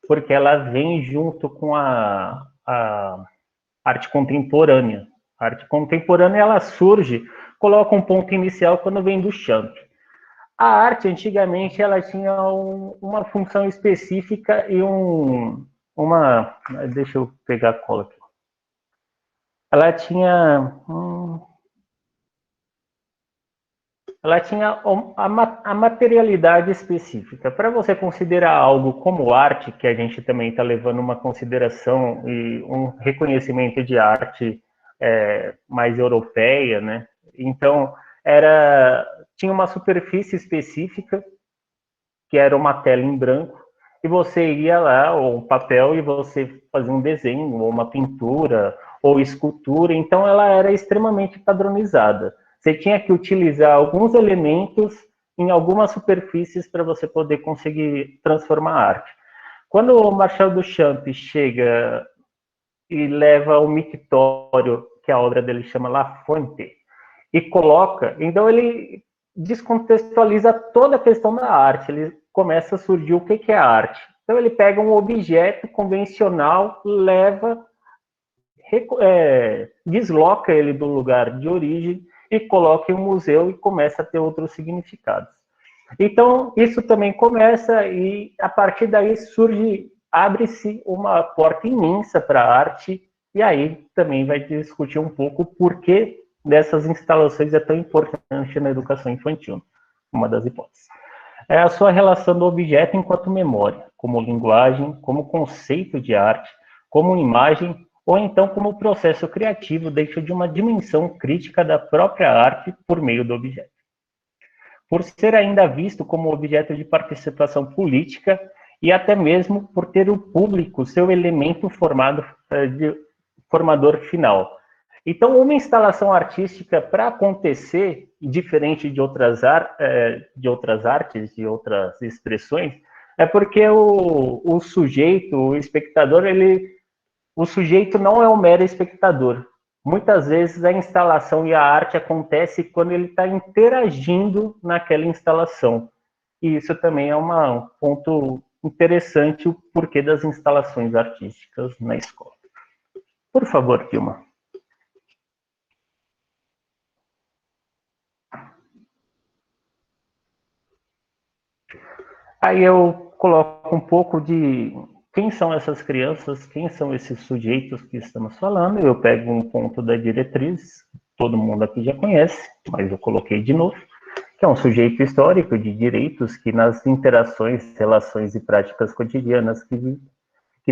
porque ela vem junto com a arte contemporânea. A arte contemporânea, ela surge, coloca um ponto inicial quando vem do Champ. A arte, antigamente, ela tinha uma função específica e uma... Deixa eu pegar a cola aqui. Ela tinha a materialidade específica. Para você considerar algo como arte, que a gente também está levando uma consideração e um reconhecimento de arte mais europeia, né? Então, tinha uma superfície específica, que era uma tela em branco, e você ia lá, ou um papel, e você fazia um desenho, ou uma pintura, ou escultura. Então, ela era extremamente padronizada. Você tinha que utilizar alguns elementos em algumas superfícies para você poder conseguir transformar a arte. Quando o Marcel Duchamp chega e leva o mictório, que a obra dele chama La Fonte, e coloca, então ele descontextualiza toda a questão da arte, ele começa a surgir o que é a arte. Então ele pega um objeto convencional, leva, desloca ele do lugar de origem e coloca em um museu e começa a ter outros significados. Então, isso também começa e, a partir daí, abre-se uma porta imensa para a arte, e aí também vai discutir um pouco o porquê dessas instalações é tão importante na educação infantil, uma das hipóteses. É a sua relação do objeto enquanto memória, como linguagem, como conceito de arte, como imagem, ou então como processo criativo dentro de uma dimensão crítica da própria arte por meio do objeto. Por ser ainda visto como objeto de participação política e até mesmo por ter o público seu elemento formador final. Então, uma instalação artística, para acontecer, diferente de outras artes, de outras expressões, é porque o sujeito, o espectador, o sujeito não é um mero espectador. Muitas vezes a instalação e a arte acontece quando ele está interagindo naquela instalação. E isso também é um ponto interessante, o porquê das instalações artísticas na escola. Por favor, Dilma. Aí eu coloco um pouco de quem são essas crianças, quem são esses sujeitos que estamos falando. Eu pego um ponto da diretriz, todo mundo aqui já conhece, mas eu coloquei de novo, que é um sujeito histórico de direitos que nas interações, relações e práticas cotidianas que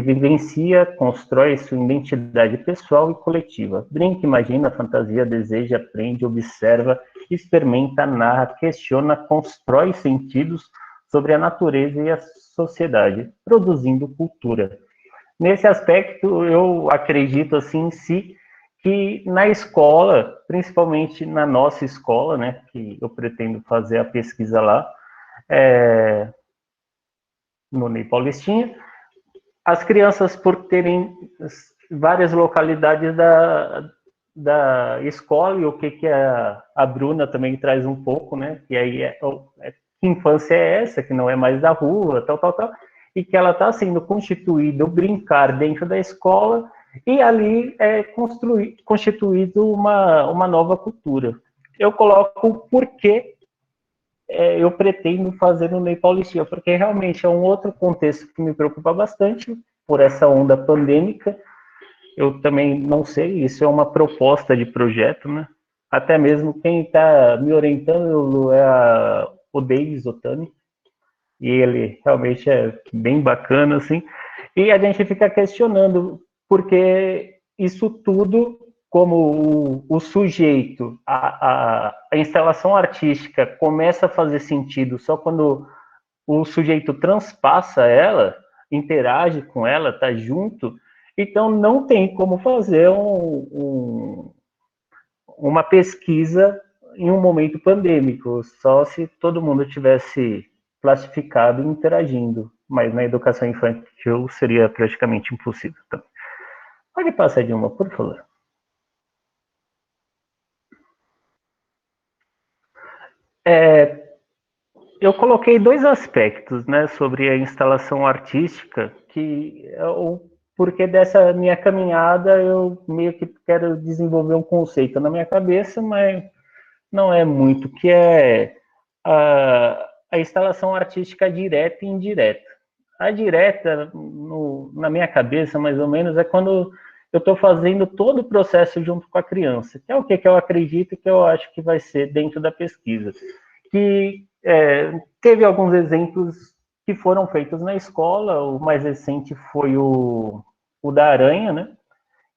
vivencia, constrói sua identidade pessoal e coletiva. Brinca, imagina, fantasia, deseja, aprende, observa, experimenta, narra, questiona, constrói sentidos sobre a natureza e a sociedade, produzindo cultura. Nesse aspecto, eu acredito, assim, em si, que na escola, principalmente na nossa escola, né, que eu pretendo fazer a pesquisa lá, no Ney Paulistinha, as crianças, por terem várias localidades da escola, e o que a Bruna também traz um pouco, né, que aí que infância é essa, que não é mais da rua, tal, e que ela está sendo constituída, o brincar dentro da escola, e ali é constituído uma nova cultura. Eu coloco o porquê eu pretendo fazer no Ney Paulistinha, porque realmente é um outro contexto que me preocupa bastante, por essa onda pandêmica. Eu também não sei, isso é uma proposta de projeto, né? Até mesmo quem está me orientando é o Davis Otani, e ele realmente é bem bacana, assim, e a gente fica questionando, porque isso tudo, como o sujeito, a instalação artística começa a fazer sentido só quando o sujeito transpassa ela, interage com ela, está junto, então não tem como fazer uma pesquisa em um momento pandêmico, só se todo mundo tivesse classificado e interagindo, mas na educação infantil seria praticamente impossível. Então, pode passar, Dilma, por favor. Eu coloquei dois aspectos, né, sobre a instalação artística, que porque dessa minha caminhada eu meio que quero desenvolver um conceito na minha cabeça, mas não é muito, que é a instalação artística direta e indireta. A direta, na minha cabeça, mais ou menos, é quando eu estou fazendo todo o processo junto com a criança, que é o que eu acredito que eu acho que vai ser dentro da pesquisa. Que teve alguns exemplos que foram feitos na escola, o mais recente foi o da aranha, né?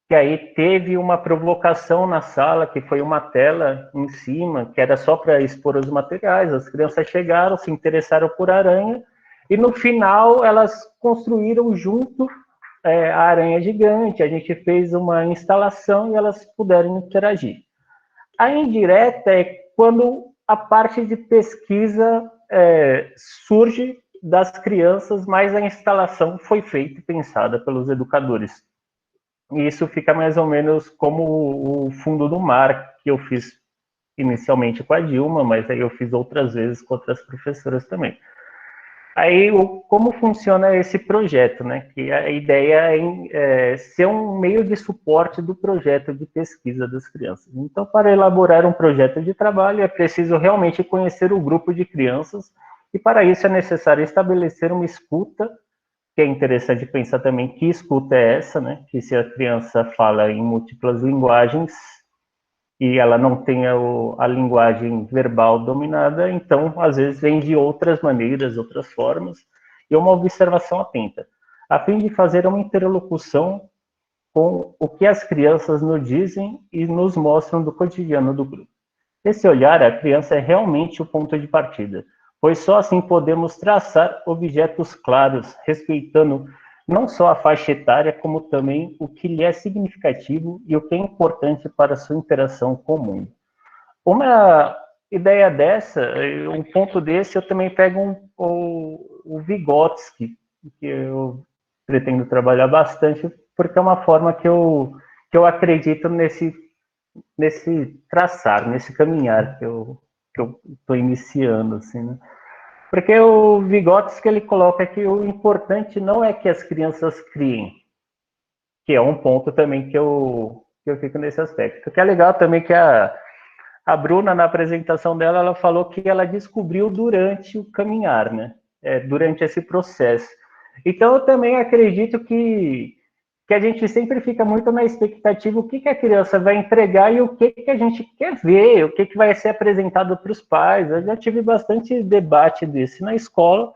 Que aí teve uma provocação na sala, que foi uma tela em cima, que era só para expor os materiais, as crianças chegaram, se interessaram por aranha, e no final elas construíram junto a aranha gigante, a gente fez uma instalação e elas puderam interagir. A indireta é quando a parte de pesquisa surge das crianças, mas a instalação foi feita e pensada pelos educadores. E isso fica mais ou menos como o fundo do mar, que eu fiz inicialmente com a Dilma, mas aí eu fiz outras vezes com outras professoras também. Aí, como funciona esse projeto, né? Que a ideia é ser um meio de suporte do projeto de pesquisa das crianças. Então, para elaborar um projeto de trabalho, é preciso realmente conhecer o grupo de crianças, e para isso é necessário estabelecer uma escuta, que é interessante pensar também que escuta é essa, né? Que se a criança fala em múltiplas linguagens, e ela não tem a linguagem verbal dominada, então, às vezes, vem de outras maneiras, outras formas, e uma observação atenta, a fim de fazer uma interlocução com o que as crianças nos dizem e nos mostram do cotidiano do grupo. Esse olhar, a criança é realmente o ponto de partida, pois só assim podemos traçar objetos claros, respeitando não só a faixa etária, como também o que lhe é significativo e o que é importante para a sua interação com o mundo. Uma ideia dessa, um ponto desse, eu também pego o Vygotsky, que eu pretendo trabalhar bastante, porque é uma forma que eu acredito nesse traçar, nesse caminhar que eu estou iniciando, assim, né? Porque o Vygotsky, ele coloca que o importante não é que as crianças criem, que é um ponto também que eu fico nesse aspecto. O que é legal também que a Bruna, na apresentação dela, ela falou que ela descobriu durante o caminhar, né? Durante esse processo. Então, eu também acredito que a gente sempre fica muito na expectativa o que a criança vai entregar e o que a gente quer ver, o que vai ser apresentado para os pais. Eu já tive bastante debate desse na escola,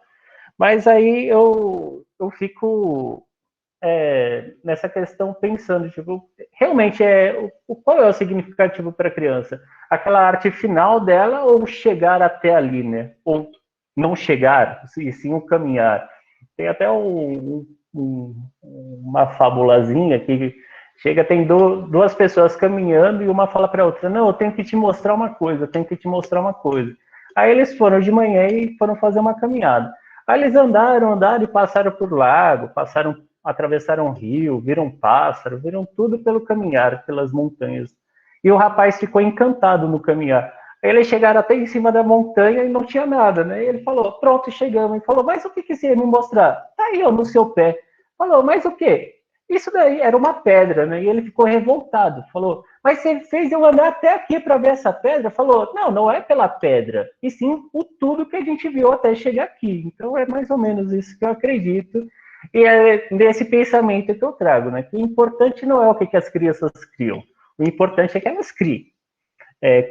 mas aí eu fico nessa questão pensando, tipo, realmente qual é o significativo para a criança? Aquela arte final dela ou chegar até ali, né? Ou não chegar, e sim o caminhar. Tem até uma fabulazinha que Chega, tem duas pessoas caminhando e uma fala para a outra, não, eu tenho que te mostrar uma coisa, eu tenho que te mostrar uma coisa. Aí eles foram de manhã e foram fazer uma caminhada. Aí eles andaram e passaram por lago, atravessaram um rio, viram pássaro, viram tudo pelo caminhar, pelas montanhas. E o rapaz ficou encantado no caminhar. Aí eles chegaram até em cima da montanha e não tinha nada, né? E ele falou, pronto, chegamos. Ele falou, mas o que você ia me mostrar? Tá aí, ó, no seu pé. Falou, mas o quê? Isso daí era uma pedra, né? E ele ficou revoltado. Falou, mas você fez eu andar até aqui para ver essa pedra? Falou, não, não é pela pedra, e sim o tudo que a gente viu até chegar aqui. Então é mais ou menos isso que eu acredito. E é desse pensamento que eu trago, né? Que o importante não é o que as crianças criam. O importante é que elas criem.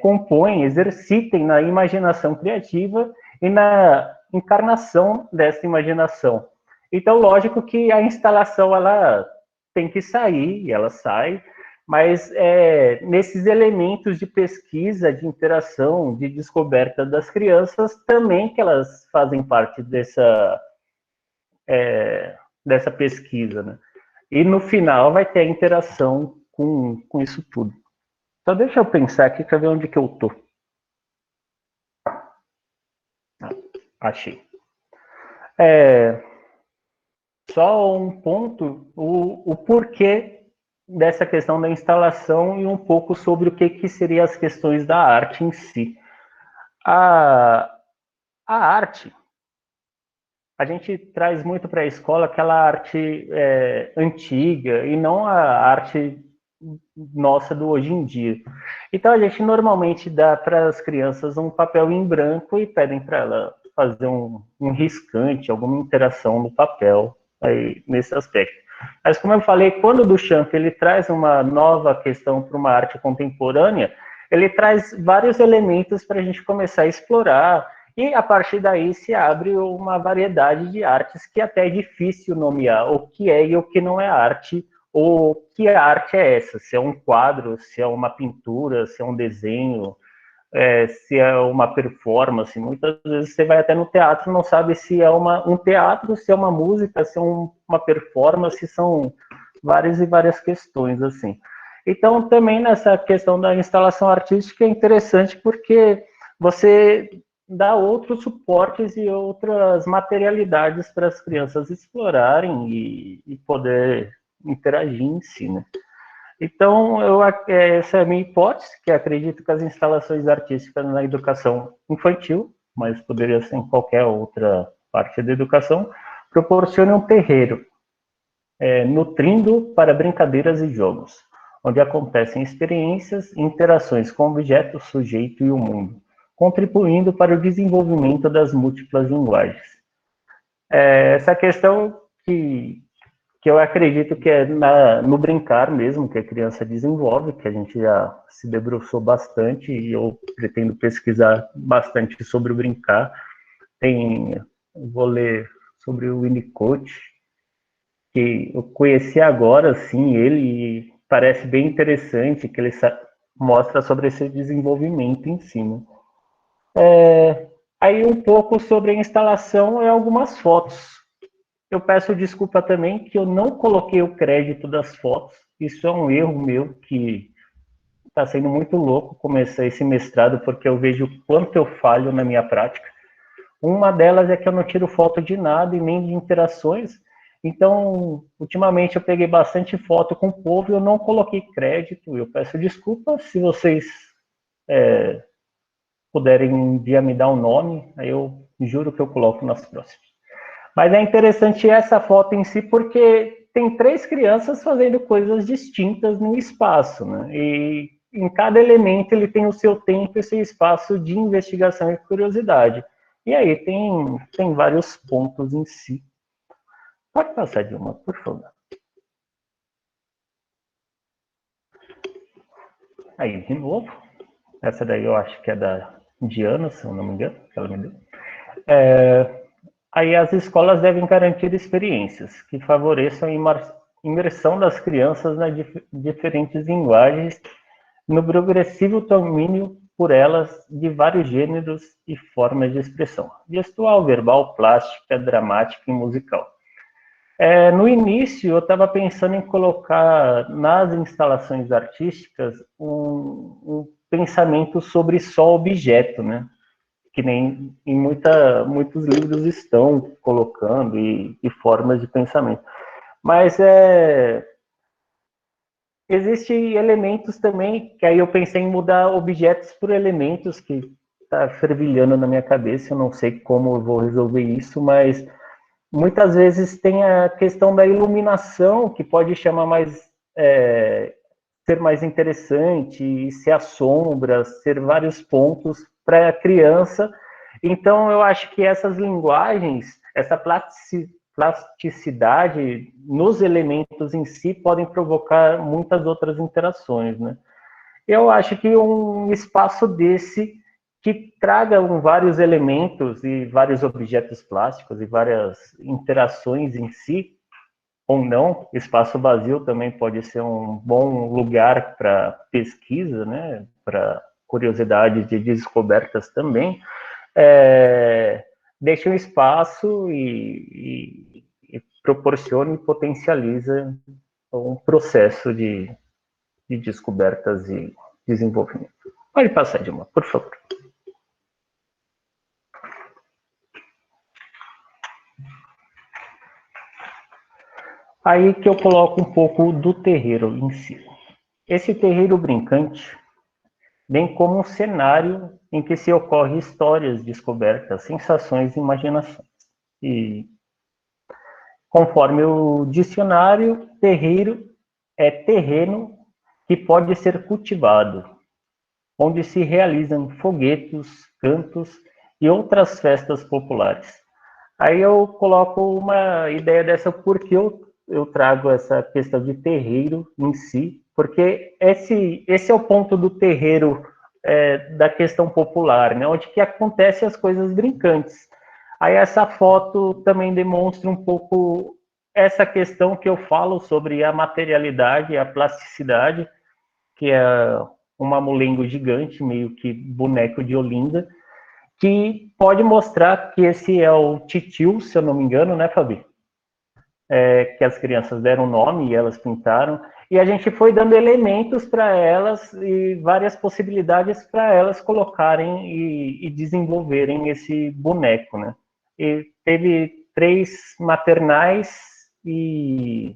Compõem, exercitem na imaginação criativa e na encarnação dessa imaginação. Então, lógico que a instalação ela tem que sair, e ela sai, mas nesses elementos de pesquisa, de interação, de descoberta das crianças, também que elas fazem parte dessa pesquisa, né? E no final vai ter a interação com isso tudo. Então deixa eu pensar aqui para ver onde que eu tô. Achei. Só um ponto, o porquê dessa questão da instalação e um pouco sobre o que seriam as questões da arte em si. A arte, a gente traz muito para a escola aquela arte antiga e não a arte nossa do hoje em dia. Então a gente normalmente dá para as crianças um papel em branco e pedem para ela fazer um riscante, alguma interação no papel aí, nesse aspecto. Mas como eu falei, quando o Duchamp ele traz uma nova questão para uma arte contemporânea, ele traz vários elementos para a gente começar a explorar e a partir daí se abre uma variedade de artes que até é difícil nomear o que é e o que não é arte, ou que arte é essa, se é um quadro, se é uma pintura, se é um desenho, se é uma performance. Muitas vezes você vai até no teatro e não sabe se é um teatro, se é uma música, se é uma performance, são várias e várias questões, assim. Então, também nessa questão da instalação artística é interessante porque você dá outros suportes e outras materialidades para as crianças explorarem e poder interagir em si, né? Então, essa é a minha hipótese, que acredito que as instalações artísticas na educação infantil, mas poderia ser em qualquer outra parte da educação, proporcionam um terreiro, nutrindo para brincadeiras e jogos, onde acontecem experiências e interações com o objeto, o sujeito e o mundo, contribuindo para o desenvolvimento das múltiplas linguagens. Essa questão que eu acredito que é no brincar mesmo, que a criança desenvolve, que a gente já se debruçou bastante, e eu pretendo pesquisar bastante sobre o brincar. Vou ler sobre o Winnicott, que eu conheci agora, sim, ele parece bem interessante, que ele mostra sobre esse desenvolvimento em si, né? Aí um pouco sobre a instalação e algumas fotos. Eu peço desculpa também que eu não coloquei o crédito das fotos. Isso é um erro meu que está sendo muito louco começar esse mestrado, porque eu vejo o quanto eu falho na minha prática. Uma delas é que eu não tiro foto de nada e nem de interações. Então, ultimamente eu peguei bastante foto com o povo e eu não coloquei crédito. Eu peço desculpa se vocês puderem um dia me dar um nome, aí eu juro que eu coloco nas próximas. Mas é interessante essa foto em si, porque tem 3 crianças fazendo coisas distintas no espaço, né? E em cada elemento ele tem o seu tempo e seu espaço de investigação e curiosidade. E aí tem vários pontos em si. Pode passar, Dilma, por favor. Aí, de novo. Essa daí eu acho que é da Diana, se eu não me engano, que ela me deu. Aí as escolas devem garantir experiências que favoreçam a imersão das crianças nas diferentes linguagens, no progressivo domínio por elas de vários gêneros e formas de expressão, gestual, verbal, plástica, dramática e musical. No início, eu estava pensando em colocar nas instalações artísticas um pensamento sobre só objeto, né? Que nem em muitos livros estão colocando e formas de pensamento. Mas existem elementos também, que aí eu pensei em mudar objetos por elementos, que está fervilhando na minha cabeça, eu não sei como eu vou resolver isso, mas muitas vezes tem a questão da iluminação, que pode chamar mais, ser mais interessante, ser a sombra, ser vários pontos para a criança. Então, eu acho que essas linguagens, essa plasticidade nos elementos em si podem provocar muitas outras interações, né? Eu acho que um espaço desse que traga vários elementos e vários objetos plásticos e várias interações em si, ou não, espaço vazio também pode ser um bom lugar para pesquisa, né? Para curiosidades de descobertas também. Deixa um espaço e proporciona e potencializa um processo de descobertas e desenvolvimento. Pode passar, Dilma, por favor. Aí que eu coloco um pouco do terreiro em si. Esse terreiro brincante vem como um cenário em que se ocorre histórias, descobertas, sensações e imaginações. E conforme o dicionário, terreiro é terreno que pode ser cultivado, onde se realizam foguetos, cantos e outras festas populares. Aí eu coloco uma ideia dessa porque eu trago essa questão de terreiro em si, porque esse é o ponto do terreiro da questão popular, né, onde que acontecem as coisas brincantes. Aí essa foto também demonstra um pouco essa questão que eu falo sobre a materialidade, a plasticidade, que é um mamulengo gigante, meio que boneco de Olinda, que pode mostrar que esse é o titio, se eu não me engano, né, Fabi? Que as crianças deram nome e elas pintaram, e a gente foi dando elementos para elas e várias possibilidades para elas colocarem e desenvolverem esse boneco, né? E teve 3 maternais e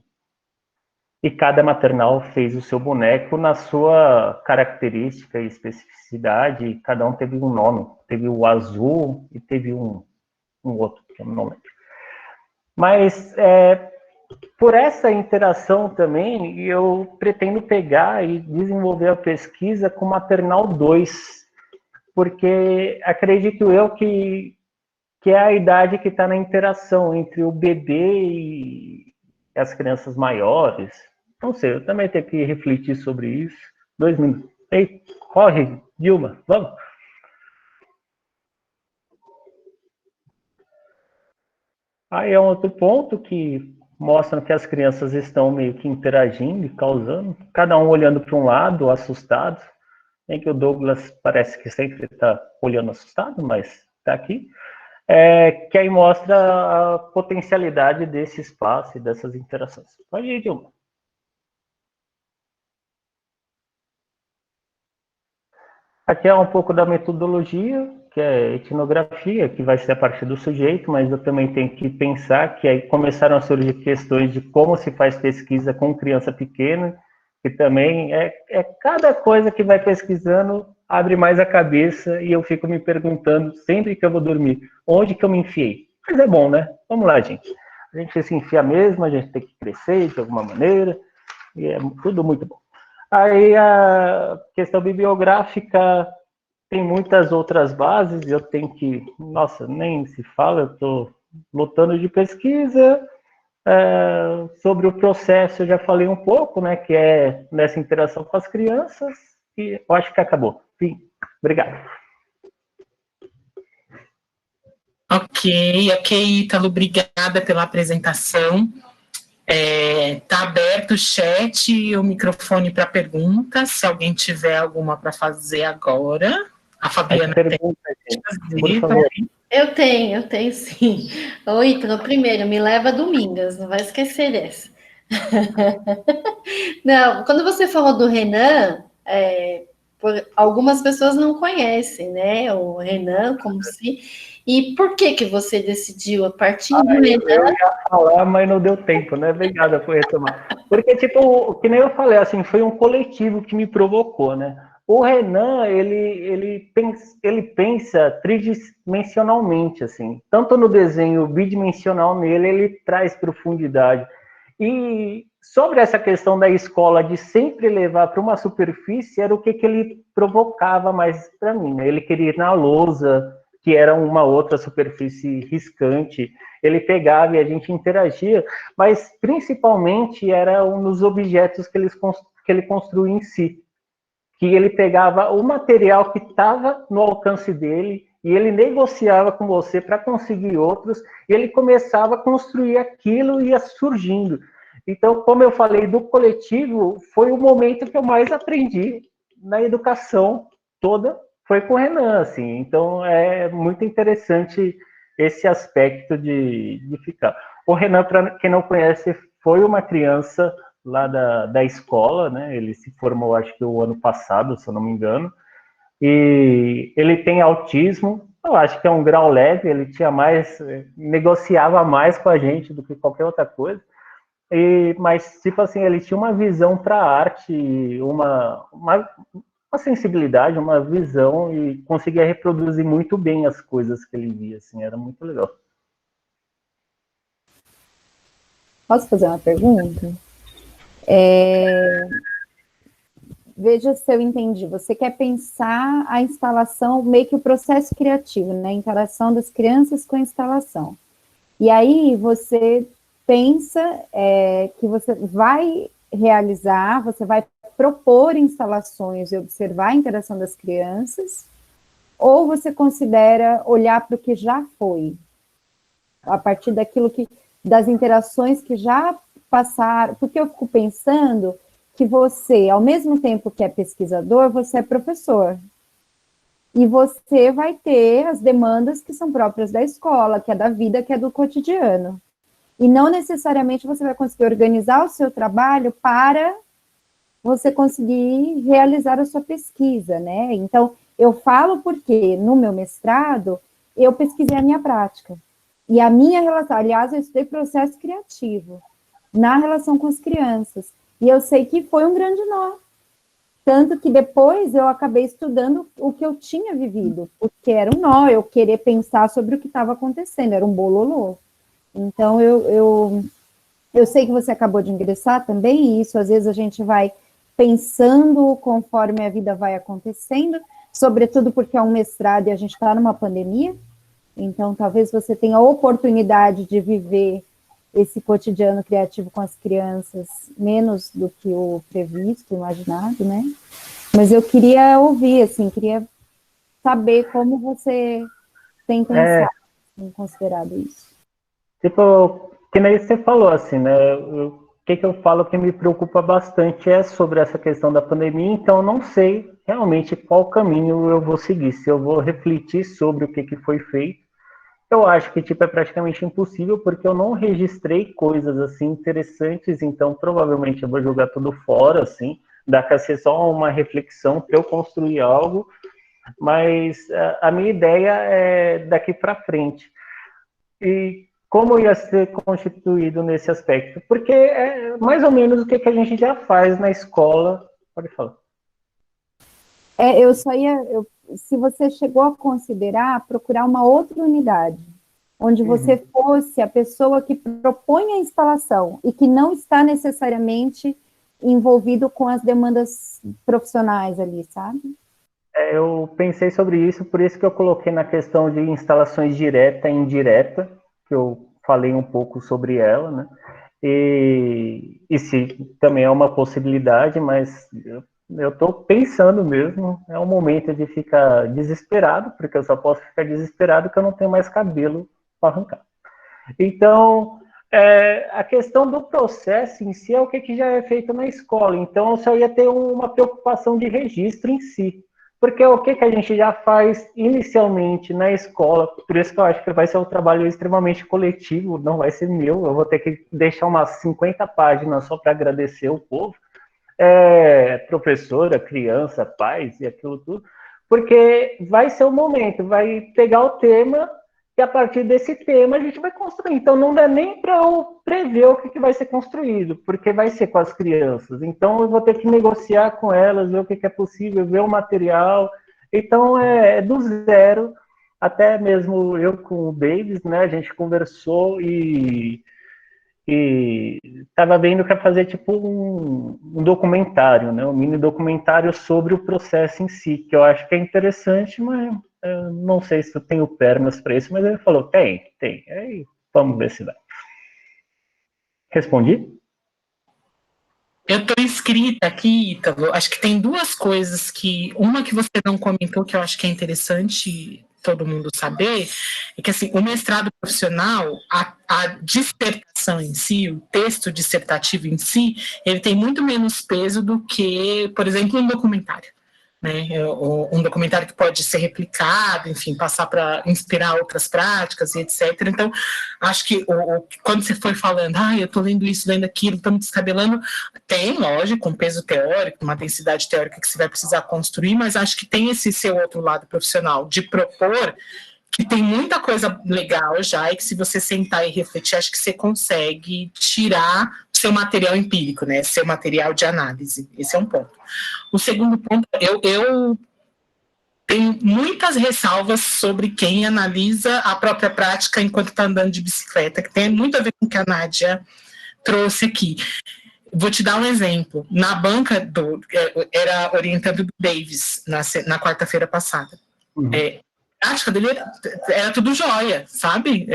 cada maternal fez o seu boneco na sua característica e especificidade, cada um teve um nome. Teve o azul e teve um outro, que eu não lembro. Mas, por essa interação também, eu pretendo pegar e desenvolver a pesquisa com maternal 2, porque acredito eu que é a idade que está na interação entre o bebê e as crianças maiores. Não sei, eu também tenho que refletir sobre isso. 2 minutos. Ei, corre, Dilma, vamos. Aí é um outro ponto que mostra que as crianças estão meio que interagindo e causando, cada um olhando para um lado, assustado. Em que o Douglas parece que sempre está olhando assustado, mas está aqui. Que aí mostra a potencialidade desse espaço e dessas interações. Pode ir, Dilma. Aqui é um pouco da metodologia, que é etnografia, que vai ser a partir do sujeito, mas eu também tenho que pensar que aí começaram a surgir questões de como se faz pesquisa com criança pequena, que também cada coisa que vai pesquisando abre mais a cabeça e eu fico me perguntando sempre que eu vou dormir, onde que eu me enfiei? Mas é bom, né? Vamos lá, gente. A gente se enfia mesmo, a gente tem que crescer de alguma maneira, e é tudo muito bom. Aí a questão bibliográfica tem muitas outras bases, eu tenho que, nossa, nem se fala, eu estou lutando de pesquisa, sobre o processo eu já falei um pouco, né, que é nessa interação com as crianças, e eu acho que acabou. Fim. Obrigado. Ok, Ítalo, obrigada pela apresentação. Está aberto o chat e o microfone para perguntas, se alguém tiver alguma para fazer agora. A Fabiana pergunta, gente, por favor. Eu tenho sim. Ô, Ítalo, primeiro, me leva a Domingas, não vai esquecer dessa. Não, quando você falou do Renan, algumas pessoas não conhecem, né? O Renan, como se. E por que que você decidiu, a partir do Renan? Eu ia falar, mas não deu tempo, né? Obrigada por retomar. Porque, tipo, que nem eu falei, assim, foi um coletivo que me provocou, né? O Renan, ele pensa tridimensionalmente, assim. Tanto no desenho bidimensional nele, ele traz profundidade. E sobre essa questão da escola de sempre levar para uma superfície, era o que ele provocava mais para mim, né? Ele queria ir na lousa, que era uma outra superfície riscante, ele pegava e a gente interagia, mas principalmente era um dos objetos que ele construía em si, que ele pegava o material que estava no alcance dele e ele negociava com você para conseguir outros, e ele começava a construir aquilo e ia surgindo. Então, como eu falei do coletivo, foi o momento que eu mais aprendi na educação toda, foi com o Renan, assim. Então, é muito interessante esse aspecto de ficar. O Renan, para quem não conhece, foi uma criança lá da escola, né? Ele se formou, acho que o ano passado, se eu não me engano, e ele tem autismo. Eu acho que é um grau leve, ele tinha mais, negociava mais com a gente do que qualquer outra coisa. Mas, tipo assim, ele tinha uma visão para a arte, uma sensibilidade, uma visão, e conseguia reproduzir muito bem as coisas que ele via, assim, era muito legal. Posso fazer uma pergunta? Veja se eu entendi. Você quer pensar a instalação, meio que o processo criativo, né? A interação das crianças com a instalação. E aí você pensa que você vai realizar, você vai propor instalações e observar a interação das crianças, ou você considera olhar para o que já foi, a partir das interações que já passaram, porque eu fico pensando que você, ao mesmo tempo que é pesquisador, você é professor. E você vai ter as demandas que são próprias da escola, que é da vida, que é do cotidiano. E não necessariamente você vai conseguir organizar o seu trabalho para você conseguir realizar a sua pesquisa, né? Então, eu falo porque no meu mestrado eu pesquisei a minha prática. E a minha relação, aliás, eu estudei processo criativo na relação com as crianças. E eu sei que foi um grande nó. Tanto que depois eu acabei estudando o que eu tinha vivido, porque era um nó, eu querer pensar sobre o que estava acontecendo, era um bololô. Então, eu sei que você acabou de ingressar também, e isso às vezes a gente vai pensando conforme a vida vai acontecendo, sobretudo porque é um mestrado e a gente está numa pandemia, então talvez você tenha a oportunidade de viver esse cotidiano criativo com as crianças, menos do que o previsto, imaginado, né? Mas eu queria ouvir, assim, queria saber como você tem pensado, considerado isso. Tipo, que nem você falou, assim, né? O que eu falo que me preocupa bastante é sobre essa questão da pandemia, então eu não sei realmente qual caminho eu vou seguir, se eu vou refletir sobre o que foi feito. Eu acho que, tipo, é praticamente impossível, porque eu não registrei coisas, assim, interessantes, então provavelmente eu vou jogar tudo fora, assim, dá para ser só uma reflexão para eu construir algo, mas a minha ideia é daqui para frente. E como ia ser constituído nesse aspecto? Porque é mais ou menos o que a gente já faz na escola. Pode falar. Se você chegou a considerar procurar uma outra unidade, onde você fosse a pessoa que propõe a instalação e que não está necessariamente envolvido com as demandas profissionais ali, sabe? Eu pensei sobre isso, por isso que eu coloquei na questão de instalações direta e indireta, que eu falei um pouco sobre ela, né? E se também é uma possibilidade, mas eu estou pensando mesmo, é um momento de ficar desesperado, porque eu só posso ficar desesperado que eu não tenho mais cabelo para arrancar. Então, a questão do processo em si é o que já é feito na escola, então eu só ia ter uma preocupação de registro em si, Porque o que a gente já faz inicialmente na escola, por isso que eu acho que vai ser um trabalho extremamente coletivo, não vai ser meu, eu vou ter que deixar umas 50 páginas só para agradecer o povo, professora, criança, pais e aquilo tudo, porque vai ser o momento, vai pegar o tema e a partir desse tema a gente vai construir. Então não dá nem para eu prever o que vai ser construído, porque vai ser com as crianças. Então eu vou ter que negociar com elas, ver o que é possível, ver o material. Então é do zero, até mesmo eu com o Davis, né? A gente conversou e estava vendo que ia fazer tipo um documentário, né? Um mini documentário sobre o processo em si, que eu acho que é interessante, mas não sei se eu tenho pernas para isso, mas ele falou, tem. Aí vamos ver se vai. Respondi? Eu estou inscrita aqui, Ítalo. Acho que tem duas coisas uma que você não comentou, que eu acho que é interessante todo mundo saber, é que assim, o mestrado profissional, a dissertação em si, o texto dissertativo em si, ele tem muito menos peso do que, por exemplo, um documentário. Né, um documentário que pode ser replicado, enfim, passar para inspirar outras práticas e etc. Então, acho que quando você foi falando, eu estou lendo isso, lendo aquilo, estou me descabelando, tem, lógico, um peso teórico, uma densidade teórica que você vai precisar construir, mas acho que tem esse seu outro lado profissional, de propor que tem muita coisa legal já, e que se você sentar e refletir, acho que você consegue tirar o seu material empírico, né, seu material de análise. Esse é um ponto. O segundo ponto, eu tenho muitas ressalvas sobre quem analisa a própria prática enquanto está andando de bicicleta, que tem muito a ver com o que a Nádia trouxe aqui. Vou te dar um exemplo. Na banca, era orientando do Davis, na quarta-feira passada. Uhum. A prática dele era tudo jóia, sabe?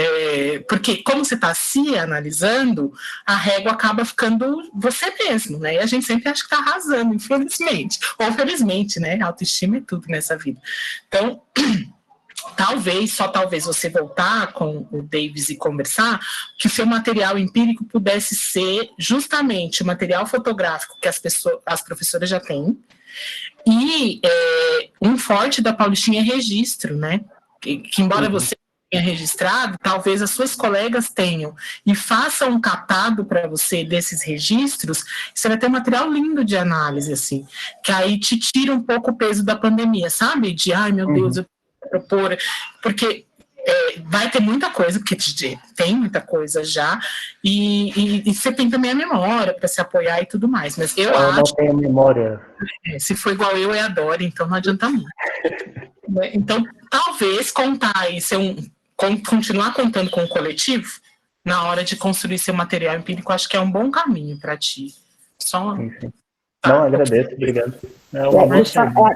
Porque como você está se analisando, a régua acaba ficando você mesmo, né? E a gente sempre acha que está arrasando, infelizmente. Ou felizmente, né? Autoestima é tudo nessa vida. Então, só talvez você voltar com o Davis e conversar, que o seu material empírico pudesse ser justamente o material fotográfico que as professoras já têm, e um forte da Paulistinha é registro, né? Que embora você tenha registrado, talvez as suas colegas tenham, e façam um catado para você desses registros, você vai ter um material lindo de análise, assim, que aí te tira um pouco o peso da pandemia, sabe? De, meu Deus, eu propor, porque vai ter muita coisa, porque tem muita coisa já, e você tem também a memória para se apoiar e tudo mais, mas eu acho... não tenho memória. Se for igual eu adoro, então não adianta muito. Então, talvez contar e continuar contando com o coletivo, na hora de construir seu material empírico, acho que é um bom caminho para ti. Só... Sim. Não, agradeço, obrigado.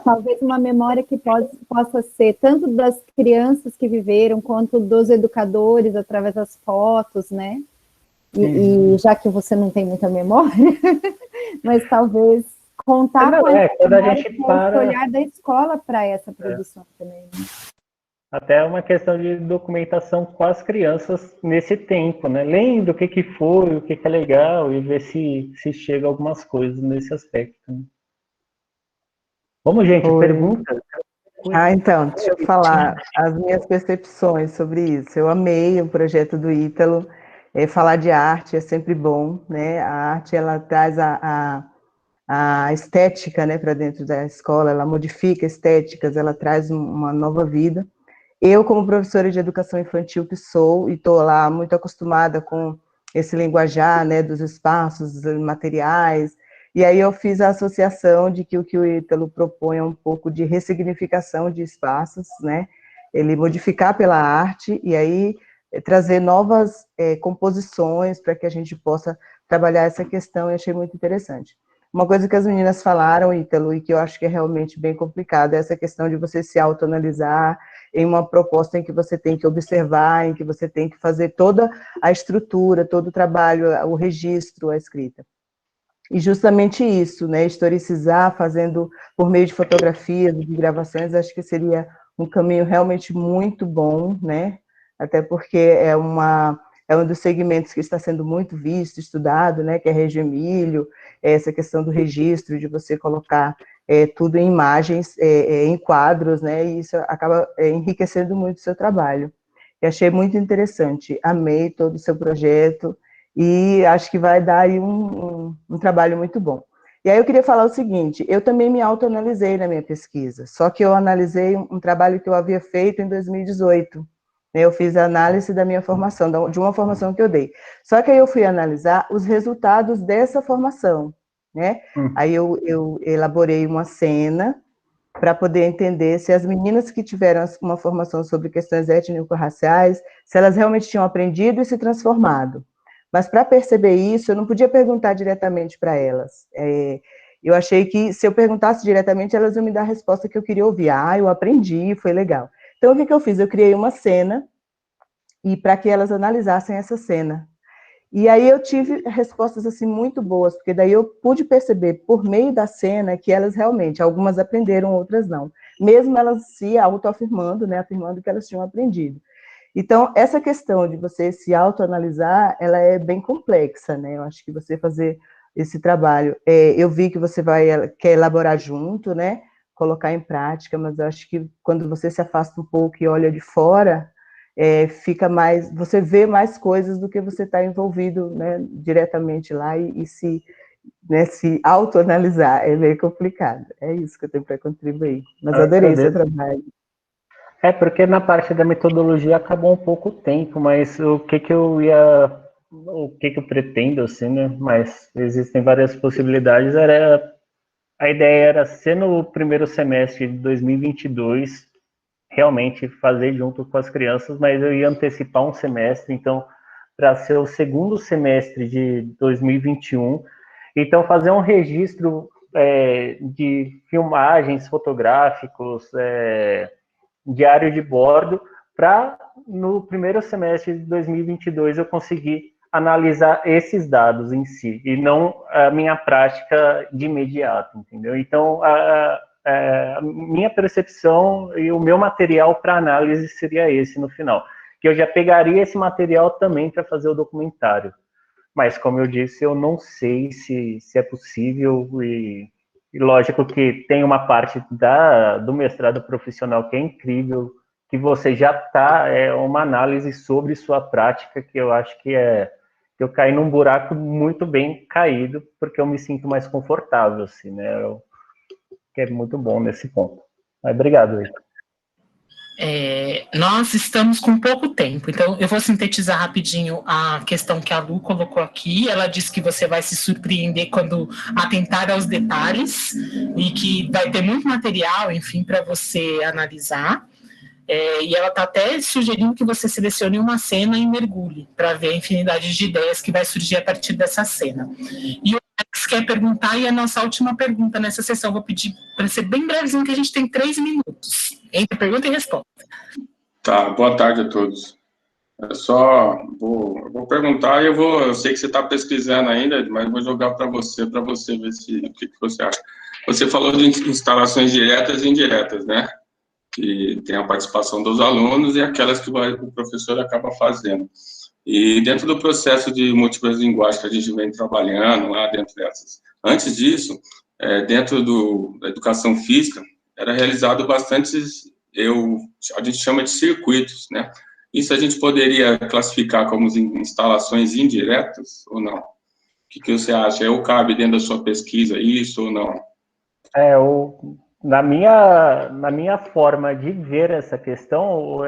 Talvez uma memória que possa ser tanto das crianças que viveram, quanto dos educadores, através das fotos, né? E já que você não tem muita memória, mas talvez contar com esse olhar da escola para essa produção também. Né? Até uma questão de documentação com as crianças nesse tempo, né? Lendo o que foi, o que é legal, e ver se chega a algumas coisas nesse aspecto. Né? Vamos, gente, perguntas? Então, deixa eu falar as minhas percepções sobre isso. Eu amei o projeto do Ítalo. Falar de arte é sempre bom, né? A arte, ela traz a estética, né, para dentro da escola, ela modifica estéticas, ela traz uma nova vida. Eu, como professora de educação infantil que sou, e estou lá muito acostumada com esse linguajar, né, dos espaços materiais, e aí eu fiz a associação de que o Ítalo propõe é um pouco de ressignificação de espaços, né, ele modificar pela arte, e aí trazer novas composições para que a gente possa trabalhar essa questão, e achei muito interessante. Uma coisa que as meninas falaram, Ítalo, e que eu acho que é realmente bem complicado, é essa questão de você se autoanalisar em uma proposta em que você tem que observar, em que você tem que fazer toda a estrutura, todo o trabalho, o registro, a escrita. E justamente isso, né, historicizar, fazendo por meio de fotografias, de gravações, acho que seria um caminho realmente muito bom, né, até porque é um dos segmentos que está sendo muito visto, estudado, né, que é Reggio Emílio, essa questão do registro, de você colocar tudo em imagens, em quadros, né, e isso acaba enriquecendo muito o seu trabalho. E achei muito interessante, amei todo o seu projeto, e acho que vai dar aí um trabalho muito bom. E aí eu queria falar o seguinte, eu também me autoanalisei na minha pesquisa, só que eu analisei um trabalho que eu havia feito em 2018, né, eu fiz a análise da minha formação, de uma formação que eu dei. Só que aí eu fui analisar os resultados dessa formação, né? Aí eu elaborei uma cena para poder entender se as meninas que tiveram uma formação sobre questões étnico-raciais, se elas realmente tinham aprendido e se transformado. Mas para perceber isso, eu não podia perguntar diretamente para elas. Eu achei que se eu perguntasse diretamente, elas iam me dar a resposta que eu queria ouvir. Ah, eu aprendi, foi legal. Então, o que eu fiz? Eu criei uma cena, e para que elas analisassem essa cena. E aí eu tive respostas assim muito boas, porque daí eu pude perceber por meio da cena que elas realmente, algumas aprenderam, outras não. Mesmo elas se autoafirmando, né, afirmando que elas tinham aprendido. Então, essa questão de você se autoanalisar, ela é bem complexa, né? Eu acho que você fazer esse trabalho, eu vi que você quer elaborar junto, né? Colocar em prática, mas eu acho que quando você se afasta um pouco e olha de fora, fica mais, você vê mais coisas do que você está envolvido, né, diretamente lá e se autoanalisar, é meio complicado. É isso que eu tenho para contribuir. Mas adorei seu trabalho. Porque na parte da metodologia acabou um pouco o tempo, mas o que eu pretendo, assim, né, mas existem várias possibilidades, a ideia era ser no primeiro semestre de 2022, realmente fazer junto com as crianças, mas eu ia antecipar um semestre, então, para ser o segundo semestre de 2021, então fazer um registro de filmagens fotográficos, diário de bordo, para no primeiro semestre de 2022 eu conseguir analisar esses dados em si, e não a minha prática de imediato, entendeu? Então, a minha percepção e o meu material para análise seria esse no final, que eu já pegaria esse material também para fazer o documentário. Mas, como eu disse, eu não sei se é possível, e lógico que tem uma parte do mestrado profissional que é incrível, que você já está, uma análise sobre sua prática, que eu acho que eu caí num buraco muito bem caído, porque eu me sinto mais confortável, assim, né? Que é muito bom nesse ponto. Mas obrigado, Heitor. Nós estamos com pouco tempo, então eu vou sintetizar rapidinho a questão que a Lu colocou aqui. Ela disse que você vai se surpreender quando atentar aos detalhes e que vai ter muito material, enfim, para você analisar. E ela está até sugerindo que você selecione uma cena e mergulhe para ver a infinidade de ideias que vai surgir a partir dessa cena. E o Alex quer perguntar, e a nossa última pergunta nessa sessão, vou pedir para ser bem brevezinho, que a gente tem 3 minutos, entre pergunta e resposta. Tá, boa tarde a todos. Vou perguntar, e eu sei que você está pesquisando ainda, mas vou jogar para você ver o que você acha. Você falou de instalações diretas e indiretas, né? Que tem a participação dos alunos e aquelas que o professor acaba fazendo. E dentro do processo de múltiplas linguagens que a gente vem trabalhando lá dentro dessas, antes disso, dentro da educação física, era realizado bastantes, a gente chama de circuitos, né? Isso a gente poderia classificar como instalações indiretas ou não? O que você acha? Ou cabe dentro da sua pesquisa isso ou não? Na minha forma de ver essa questão,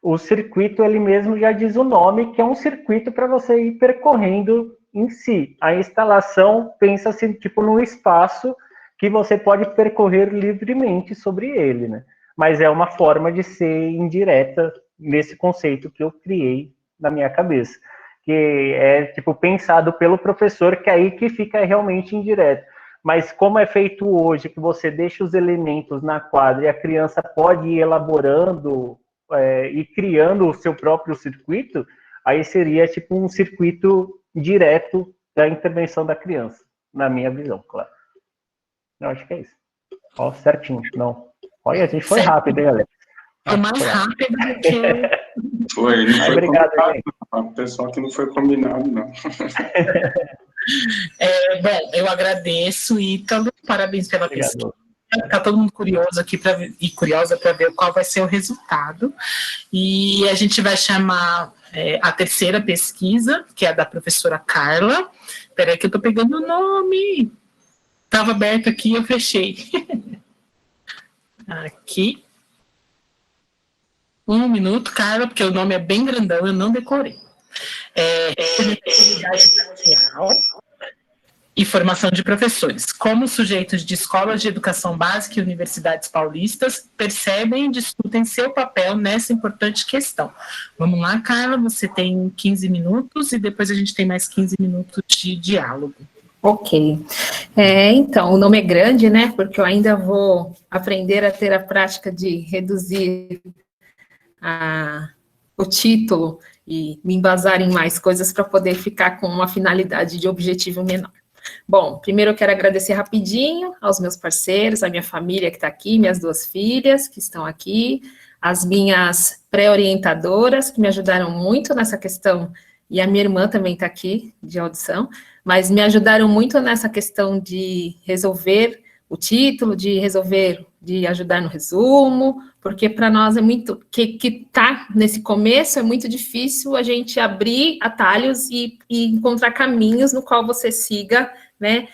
o circuito, ele mesmo já diz o nome, que é um circuito para você ir percorrendo em si. A instalação, pensa-se tipo num espaço que você pode percorrer livremente sobre ele, né? Mas é uma forma de ser indireta nesse conceito que eu criei na minha cabeça, que é tipo pensado pelo professor, que é aí que fica realmente indireto. Mas como é feito hoje, que você deixa os elementos na quadra e a criança pode ir elaborando e criando o seu próprio circuito, aí seria tipo um circuito direto da intervenção da criança, na minha visão, claro. Eu acho que é isso. Ó, certinho, não. Olha, a gente foi rápido, hein, galera? Foi mais rápido do que... Foi, não foi obrigado, combinado, não. O pessoal que não foi combinado, não. Bom, eu agradeço, Ítalo, parabéns pela pesquisa. Está todo mundo curioso aqui e curiosa para ver qual vai ser o resultado. E a gente vai chamar a terceira pesquisa, que é a da professora Carla. Espera aí que eu estou pegando o nome. Estava aberto aqui, eu fechei. Aqui. Um minuto, Carla, porque o nome é bem grandão, eu não decorei. Unidade social e formação de professores. Como sujeitos de escolas de educação básica e universidades paulistas percebem e discutem seu papel nessa importante questão. Vamos lá, Carla, você tem 15 minutos e depois a gente tem mais 15 minutos de diálogo. Ok. Então, o nome é grande, né? Porque eu ainda vou aprender a ter a prática de reduzir o título e me embasar em mais coisas para poder ficar com uma finalidade de objetivo menor. Bom, primeiro eu quero agradecer rapidinho aos meus parceiros, a minha família que está aqui, minhas 2 filhas que estão aqui, as minhas pré-orientadoras que me ajudaram muito nessa questão, e a minha irmã também está aqui, de audição, mas me ajudaram muito nessa questão de resolver o título, de ajudar no resumo, porque para nós é muito, que tá nesse começo, é muito difícil a gente abrir atalhos e encontrar caminhos no qual você siga, né,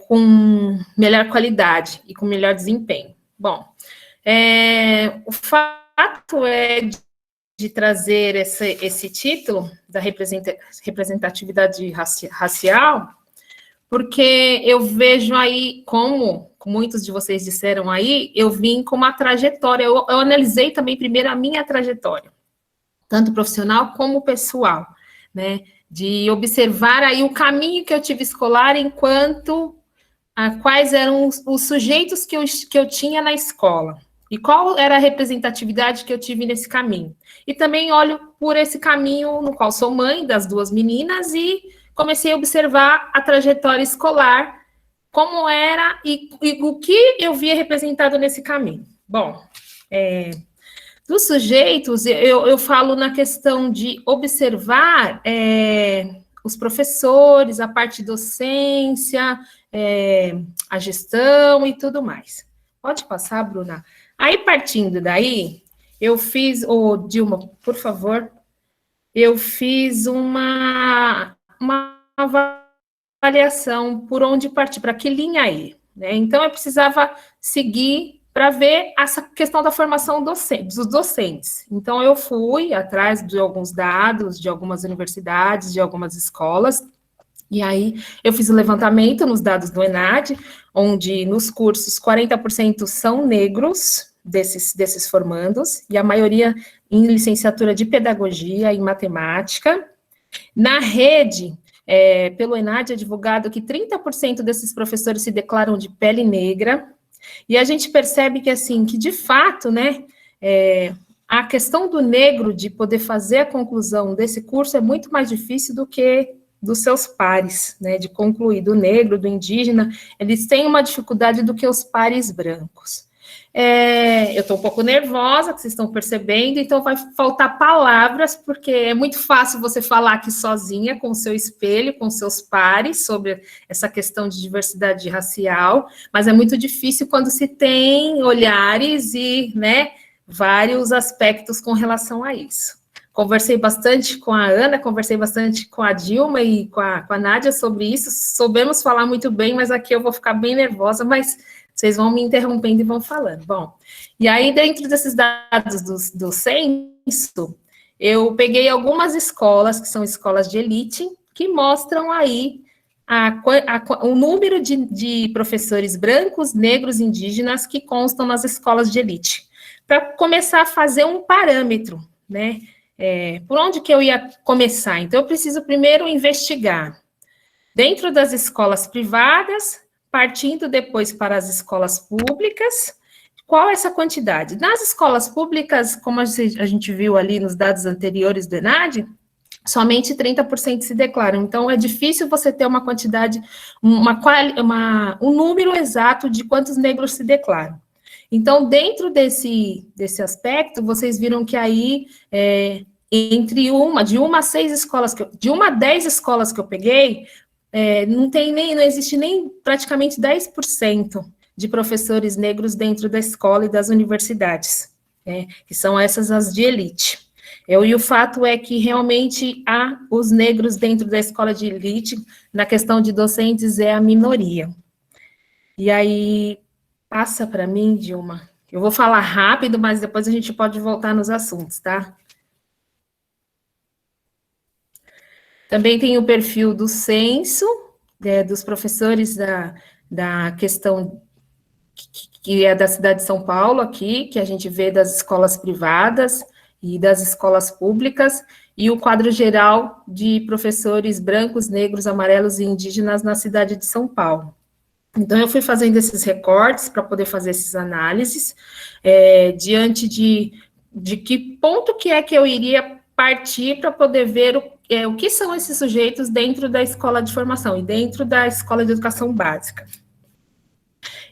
com melhor qualidade e com melhor desempenho. Bom, o fato é de trazer esse título da representatividade racial, porque eu vejo aí, como muitos de vocês disseram aí, eu vim com uma trajetória, eu analisei também primeiro a minha trajetória, tanto profissional como pessoal, né, de observar aí o caminho que eu tive escolar enquanto quais eram os sujeitos que eu tinha na escola, e qual era a representatividade que eu tive nesse caminho. E também olho por esse caminho no qual sou mãe das 2 meninas e comecei a observar a trajetória escolar, como era e o que eu via representado nesse caminho. Bom, dos sujeitos, eu falo na questão de observar os professores, a parte docência, a gestão e tudo mais. Pode passar, Bruna? Aí, partindo daí, eu fiz... Dilma, por favor. Eu fiz uma avaliação por onde partir, para que linha ir, né? Então, eu precisava seguir para ver essa questão da formação dos docentes. Então, eu fui atrás de alguns dados, de algumas universidades, de algumas escolas, e aí eu fiz o levantamento nos dados do ENAD, onde nos cursos 40% são negros desses formandos, e a maioria em licenciatura de pedagogia e matemática. Na rede, pelo ENAD é divulgado que 30% desses professores se declaram de pele negra, e a gente percebe que, assim, que de fato, né, a questão do negro de poder fazer a conclusão desse curso é muito mais difícil do que dos seus pares, né, de concluir, do negro, do indígena, eles têm uma dificuldade do que os pares brancos. Eu estou um pouco nervosa, que vocês estão percebendo, então vai faltar palavras, porque é muito fácil você falar aqui sozinha, com o seu espelho, com seus pares, sobre essa questão de diversidade racial, mas é muito difícil quando se tem olhares e, né, vários aspectos com relação a isso. Conversei bastante com a Ana, conversei bastante com a Dilma e com a Nádia sobre isso, soubemos falar muito bem, mas aqui eu vou ficar bem nervosa, mas vocês vão me interrompendo e vão falando. Bom, e aí dentro desses dados do censo, eu peguei algumas escolas, que são escolas de elite, que mostram aí o número de professores brancos, negros, indígenas que constam nas escolas de elite, para começar a fazer um parâmetro, né? Por onde que eu ia começar? Então, eu preciso primeiro investigar dentro das escolas privadas, partindo depois para as escolas públicas, qual é essa quantidade? Nas escolas públicas, como a gente viu ali nos dados anteriores do ENAD, somente 30% se declaram. Então, é difícil você ter uma quantidade, um número exato de quantos negros se declaram. Então, dentro desse aspecto, vocês viram que aí, de uma a 10 escolas que eu peguei, não existe nem praticamente 10% de professores negros dentro da escola e das universidades, que são essas as de elite. E o fato é que realmente há os negros dentro da escola de elite, na questão de docentes, é a minoria. E aí, passa para mim, Dilma. Eu vou falar rápido, mas depois a gente pode voltar nos assuntos, tá? Também tem o perfil do censo, dos professores da questão que é da cidade de São Paulo aqui, que a gente vê das escolas privadas e das escolas públicas, e o quadro geral de professores brancos, negros, amarelos e indígenas na cidade de São Paulo. Então, eu fui fazendo esses recortes para poder fazer essas análises, diante de que ponto que é que eu iria partir para poder ver o que são esses sujeitos dentro da escola de formação e dentro da escola de educação básica.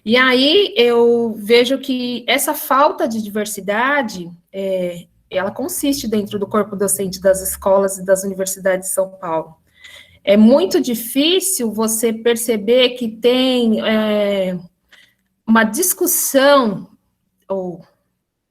E aí eu vejo que essa falta de diversidade, ela consiste dentro do corpo docente das escolas e das universidades de São Paulo. É muito difícil você perceber que tem uma discussão, ou,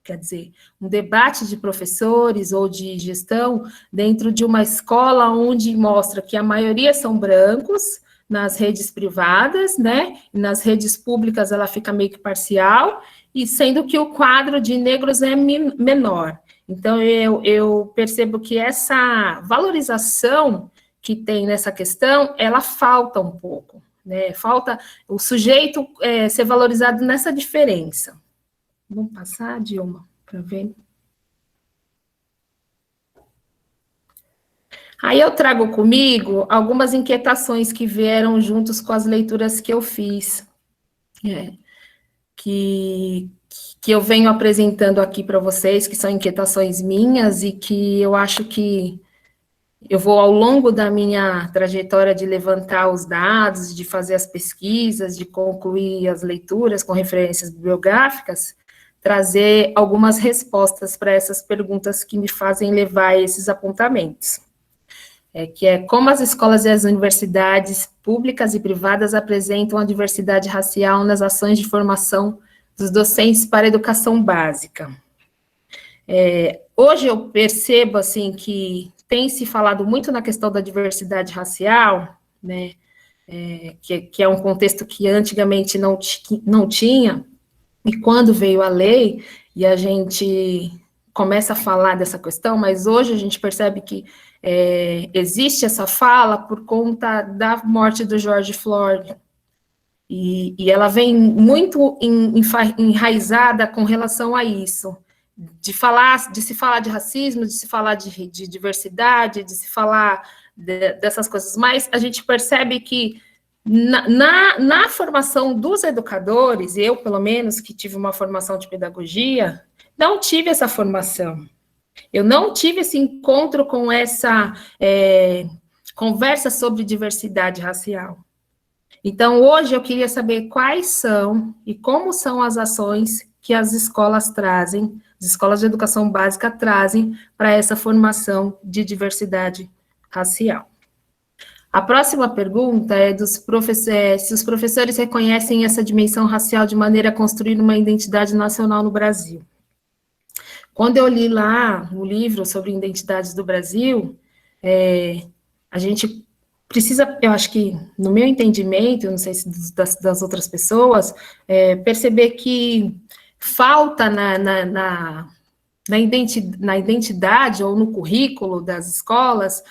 quer dizer, um debate de professores ou de gestão dentro de uma escola onde mostra que a maioria são brancos, nas redes privadas, né, e nas redes públicas ela fica meio que parcial, e sendo que o quadro de negros é menor. Então, eu percebo que essa valorização que tem nessa questão, ela falta um pouco, né, falta o sujeito ser valorizado nessa diferença. Vamos passar, Dilma, para ver. Aí eu trago comigo algumas inquietações que vieram juntos com as leituras que eu fiz, que eu venho apresentando aqui para vocês, que são inquietações minhas e que eu acho que eu vou, ao longo da minha trajetória de levantar os dados, de fazer as pesquisas, de concluir as leituras com referências bibliográficas, trazer algumas respostas para essas perguntas que me fazem levar a esses apontamentos. Que é como as escolas e as universidades públicas e privadas apresentam a diversidade racial nas ações de formação dos docentes para a educação básica. Hoje eu percebo, assim, que tem se falado muito na questão da diversidade racial, né, que é um contexto que antigamente não tinha, e quando veio a lei, e a gente começa a falar dessa questão, mas hoje a gente percebe que existe essa fala por conta da morte do George Floyd, e ela vem muito enraizada com relação a isso, de se falar de racismo, de se falar de diversidade, de se falar dessas coisas, mas a gente percebe que na formação dos educadores, eu, pelo menos, que tive uma formação de pedagogia, não tive essa formação. Eu não tive esse encontro com essa conversa sobre diversidade racial. Então, hoje eu queria saber quais são e como são as ações que as escolas trazem, as escolas de educação básica trazem para essa formação de diversidade racial. A próxima pergunta é se os professores reconhecem essa dimensão racial de maneira a construir uma identidade nacional no Brasil. Quando eu li lá o livro sobre identidades do Brasil, a gente precisa, eu acho que, no meu entendimento, eu não sei se das outras pessoas, perceber que falta na identidade ou no currículo das escolas,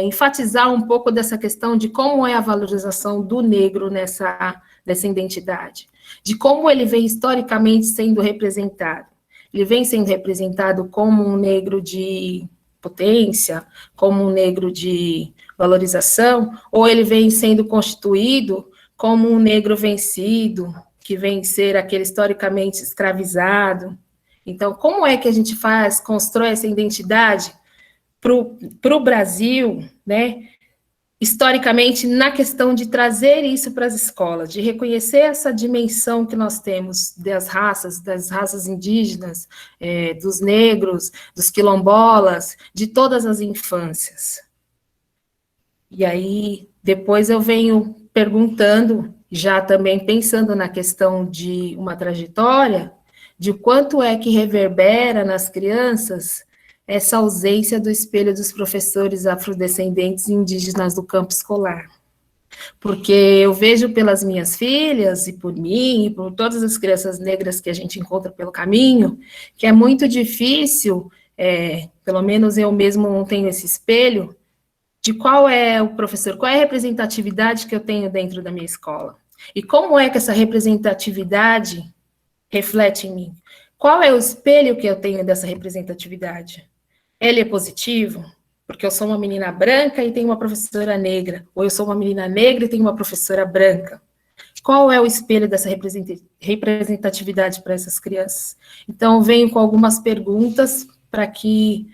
enfatizar um pouco dessa questão de como é a valorização do negro nessa identidade, de como ele vem historicamente sendo representado. Ele vem sendo representado como um negro de potência, como um negro de valorização, ou ele vem sendo constituído como um negro vencido, que vem ser aquele historicamente escravizado. Então, como é que a gente constrói essa identidade para o Brasil, né, historicamente, na questão de trazer isso para as escolas, de reconhecer essa dimensão que nós temos das raças indígenas, dos negros, dos quilombolas, de todas as infâncias. E aí, Depois eu venho perguntando, já também pensando na questão de uma trajetória, de quanto é que reverbera nas crianças essa ausência do espelho dos professores afrodescendentes e indígenas do campo escolar. Porque eu vejo pelas minhas filhas, e por mim, e por todas as crianças negras que a gente encontra pelo caminho, que é muito difícil, pelo menos eu mesmo não tenho esse espelho, de qual é o professor, qual é a representatividade que eu tenho dentro da minha escola. E como é que essa representatividade reflete em mim? Qual é o espelho que eu tenho dessa representatividade? Ele é positivo? Porque eu sou uma menina branca e tenho uma professora negra, ou eu sou uma menina negra e tenho uma professora branca. Qual é o espelho dessa representatividade para essas crianças? Então, eu venho com algumas perguntas para que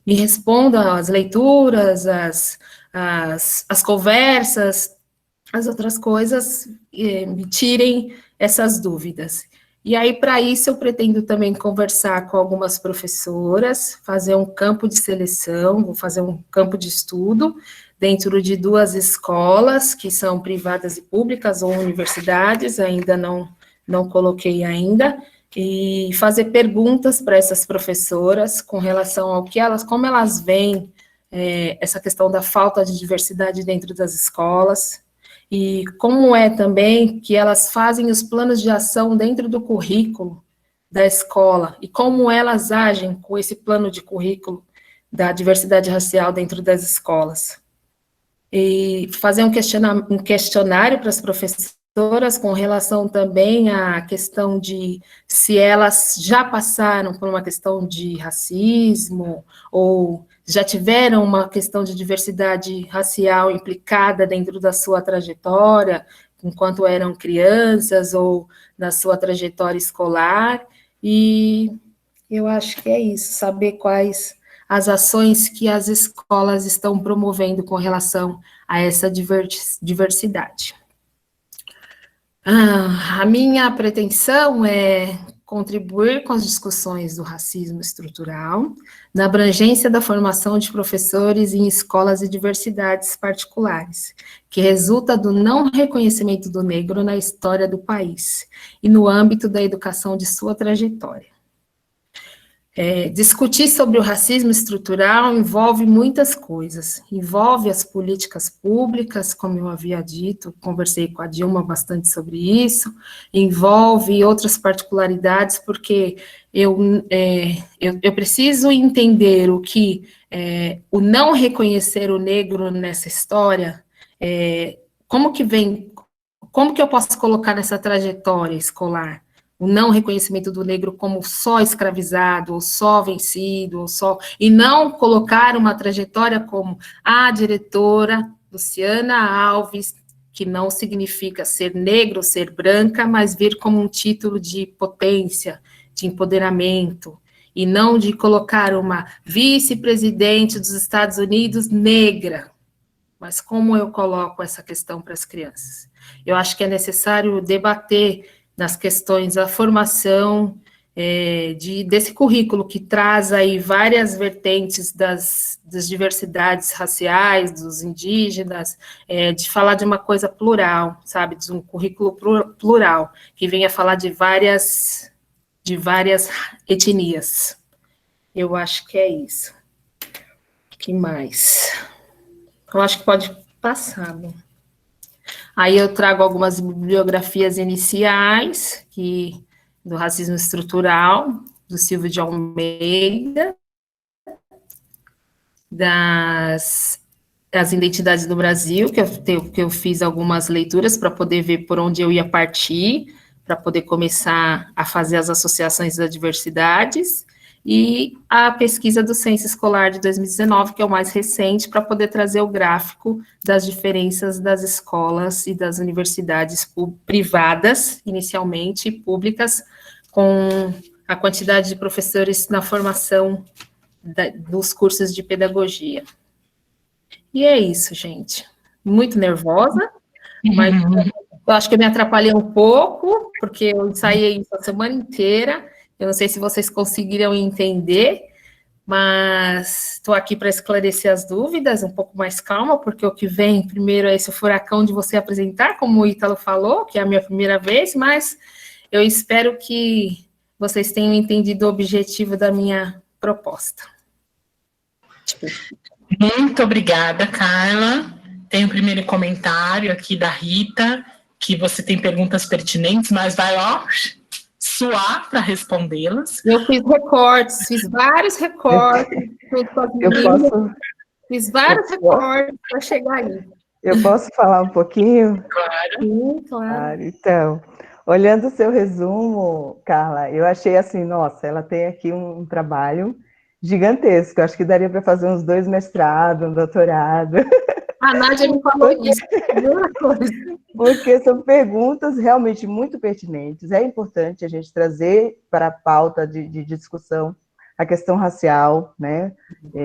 me respondam as leituras, as conversas, as outras coisas, me tirem essas dúvidas. E aí, para isso, eu pretendo também conversar com algumas professoras, fazer um campo de seleção, vou fazer um campo de estudo dentro de 2 escolas, que são privadas e públicas, ou universidades, ainda não coloquei ainda, e fazer perguntas para essas professoras com relação ao que como elas veem essa questão da falta de diversidade dentro das escolas, e como é também que elas fazem os planos de ação dentro do currículo da escola, e como elas agem com esse plano de currículo da diversidade racial dentro das escolas. E fazer um questionário para as professoras com relação também à questão de se elas já passaram por uma questão de racismo, ou já tiveram uma questão de diversidade racial implicada dentro da sua trajetória, enquanto eram crianças, ou na sua trajetória escolar, e eu acho que é isso, saber quais as ações que as escolas estão promovendo com relação a essa diversidade. A minha pretensão é contribuir com as discussões do racismo estrutural, na abrangência da formação de professores em escolas de diversidades particulares, que resulta do não reconhecimento do negro na história do país e no âmbito da educação de sua trajetória. Discutir sobre o racismo estrutural envolve muitas coisas, envolve as políticas públicas, como eu havia dito, conversei com a Dilma bastante sobre isso, envolve outras particularidades, porque eu preciso entender o que o não reconhecer o negro nessa história, como que eu posso colocar nessa trajetória escolar, o não reconhecimento do negro como só escravizado, ou só vencido, e não colocar uma trajetória como a diretora Luciana Alves, que não significa ser negro, ser branca, mas vir como um título de potência, de empoderamento, e não de colocar uma vice-presidente dos Estados Unidos negra. Mas como eu coloco essa questão para as crianças? Eu acho que é necessário debater nas questões da formação desse currículo que traz aí várias vertentes das diversidades raciais, dos indígenas, de falar de uma coisa plural, sabe, de um currículo plural, que venha falar de várias etnias. Eu acho que é isso. O que mais? Eu acho que pode passar, né? Aí eu trago algumas bibliografias iniciais, do racismo estrutural, do Silvio de Almeida, das identidades do Brasil, que eu fiz algumas leituras para poder ver por onde eu ia partir, para poder começar a fazer as associações das diversidades, e a pesquisa do Censo Escolar de 2019, que é o mais recente, para poder trazer o gráfico das diferenças das escolas e das universidades privadas, inicialmente, e públicas, com a quantidade de professores na formação dos cursos de pedagogia. E é isso, gente. Muito nervosa, mas eu acho que eu me atrapalhei um pouco, porque eu ensaiei isso a semana inteira. Eu não sei se vocês conseguiram entender, mas estou aqui para esclarecer as dúvidas, um pouco mais calma, porque o que vem primeiro é esse furacão de você apresentar, como o Ítalo falou, que é a minha primeira vez, mas eu espero que vocês tenham entendido o objetivo da minha proposta. Muito obrigada, Carla. Tem o primeiro comentário aqui da Rita, que você tem perguntas pertinentes, mas vai, ó, suar para respondê-las. Eu fiz recortes, fiz vários recortes. Fiz vários recortes para chegar aí. Eu posso falar um pouquinho? Claro. Sim, claro. Então, olhando o seu resumo, Carla, eu achei assim, nossa, ela tem aqui um trabalho gigantesco. Acho que daria para fazer uns 2 mestrados, um doutorado. A Nádia me falou isso. Porque são perguntas realmente muito pertinentes. É importante a gente trazer para a pauta de discussão a questão racial, né,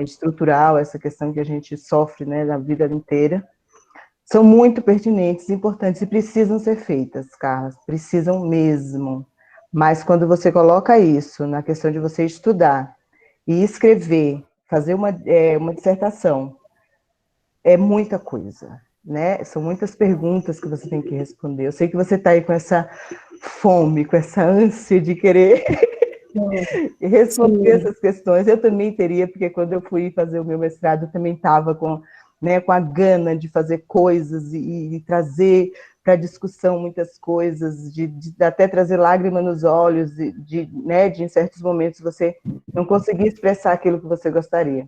estrutural, essa questão que a gente sofre, né, na vida inteira. São muito pertinentes, importantes e precisam ser feitas, Carla, precisam mesmo. Mas quando você coloca isso na questão de você estudar e escrever, fazer uma dissertação, é muita coisa, né? São muitas perguntas que você tem que responder. Eu sei que você está aí com essa fome, com essa ânsia de querer responder essas questões. Eu também teria, porque quando eu fui fazer o meu mestrado, eu também estava com a gana de fazer coisas e trazer para discussão muitas coisas, de até trazer lágrima nos olhos, de em certos momentos você não conseguir expressar aquilo que você gostaria.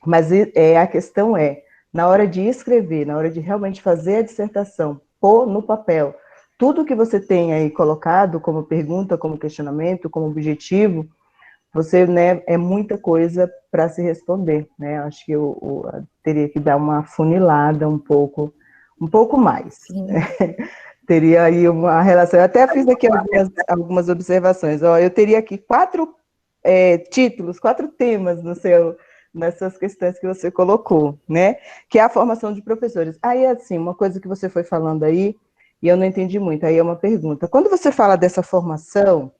Mas a questão na hora de escrever, na hora de realmente fazer a dissertação, pôr no papel tudo que você tem aí colocado como pergunta, como questionamento, como objetivo, você, é muita coisa para se responder, né? Acho que eu teria que dar uma funilada um pouco mais. Teria aí uma relação. Eu até fiz aqui algumas observações. Ó, eu teria aqui 4 títulos, 4 temas nessas questões que você colocou, né? Que é a formação de professores. Aí, assim, uma coisa que você foi falando aí, e eu não entendi muito, aí é uma pergunta. Quando você fala dessa formação,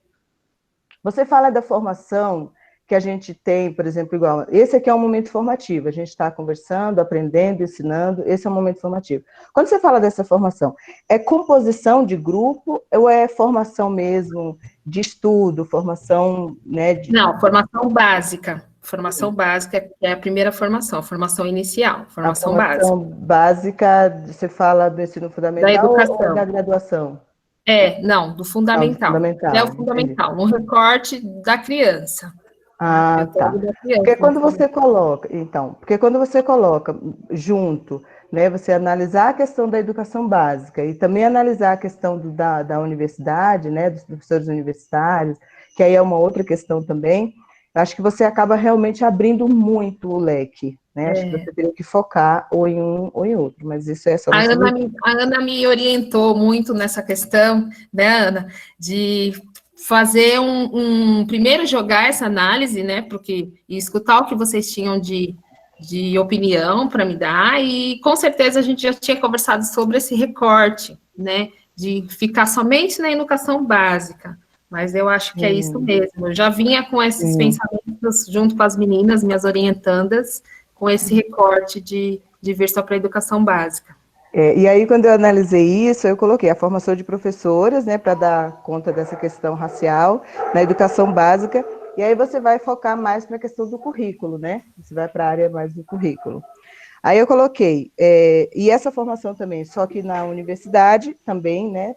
você fala da formação que a gente tem, por exemplo, igual, esse aqui é um momento formativo, a gente está conversando, aprendendo, ensinando, esse é um momento formativo. Quando você fala dessa formação, é composição de grupo ou é formação mesmo de estudo, formação, né? Não, formação básica. Formação básica é a primeira formação inicial, formação básica. Formação básica, você fala do ensino fundamental ou da graduação? Não, do fundamental. É o fundamental, no recorte da criança. Ah, tá. Porque quando você coloca junto, né, você analisar a questão da educação básica e também analisar a questão da universidade, né, dos professores universitários, que aí é uma outra questão também, acho que você acaba realmente abrindo muito o leque, né? Acho que você teria que focar ou em um ou em outro, mas isso é só... A Ana me orientou muito nessa questão, né, Ana, de fazer primeiro jogar essa análise, né, e escutar o que vocês tinham de opinião para me dar, e com certeza a gente já tinha conversado sobre esse recorte, né, de ficar somente na educação básica, mas eu acho que é isso mesmo. Eu já vinha com esses pensamentos junto com as meninas, minhas orientandas, com esse recorte de vir só para a educação básica. E aí, quando eu analisei isso, eu coloquei a formação de professoras, né, para dar conta dessa questão racial, na educação básica, e aí você vai focar mais na questão do currículo, né? Você vai para a área mais do currículo. Aí eu coloquei, e essa formação também, só que na universidade também, né,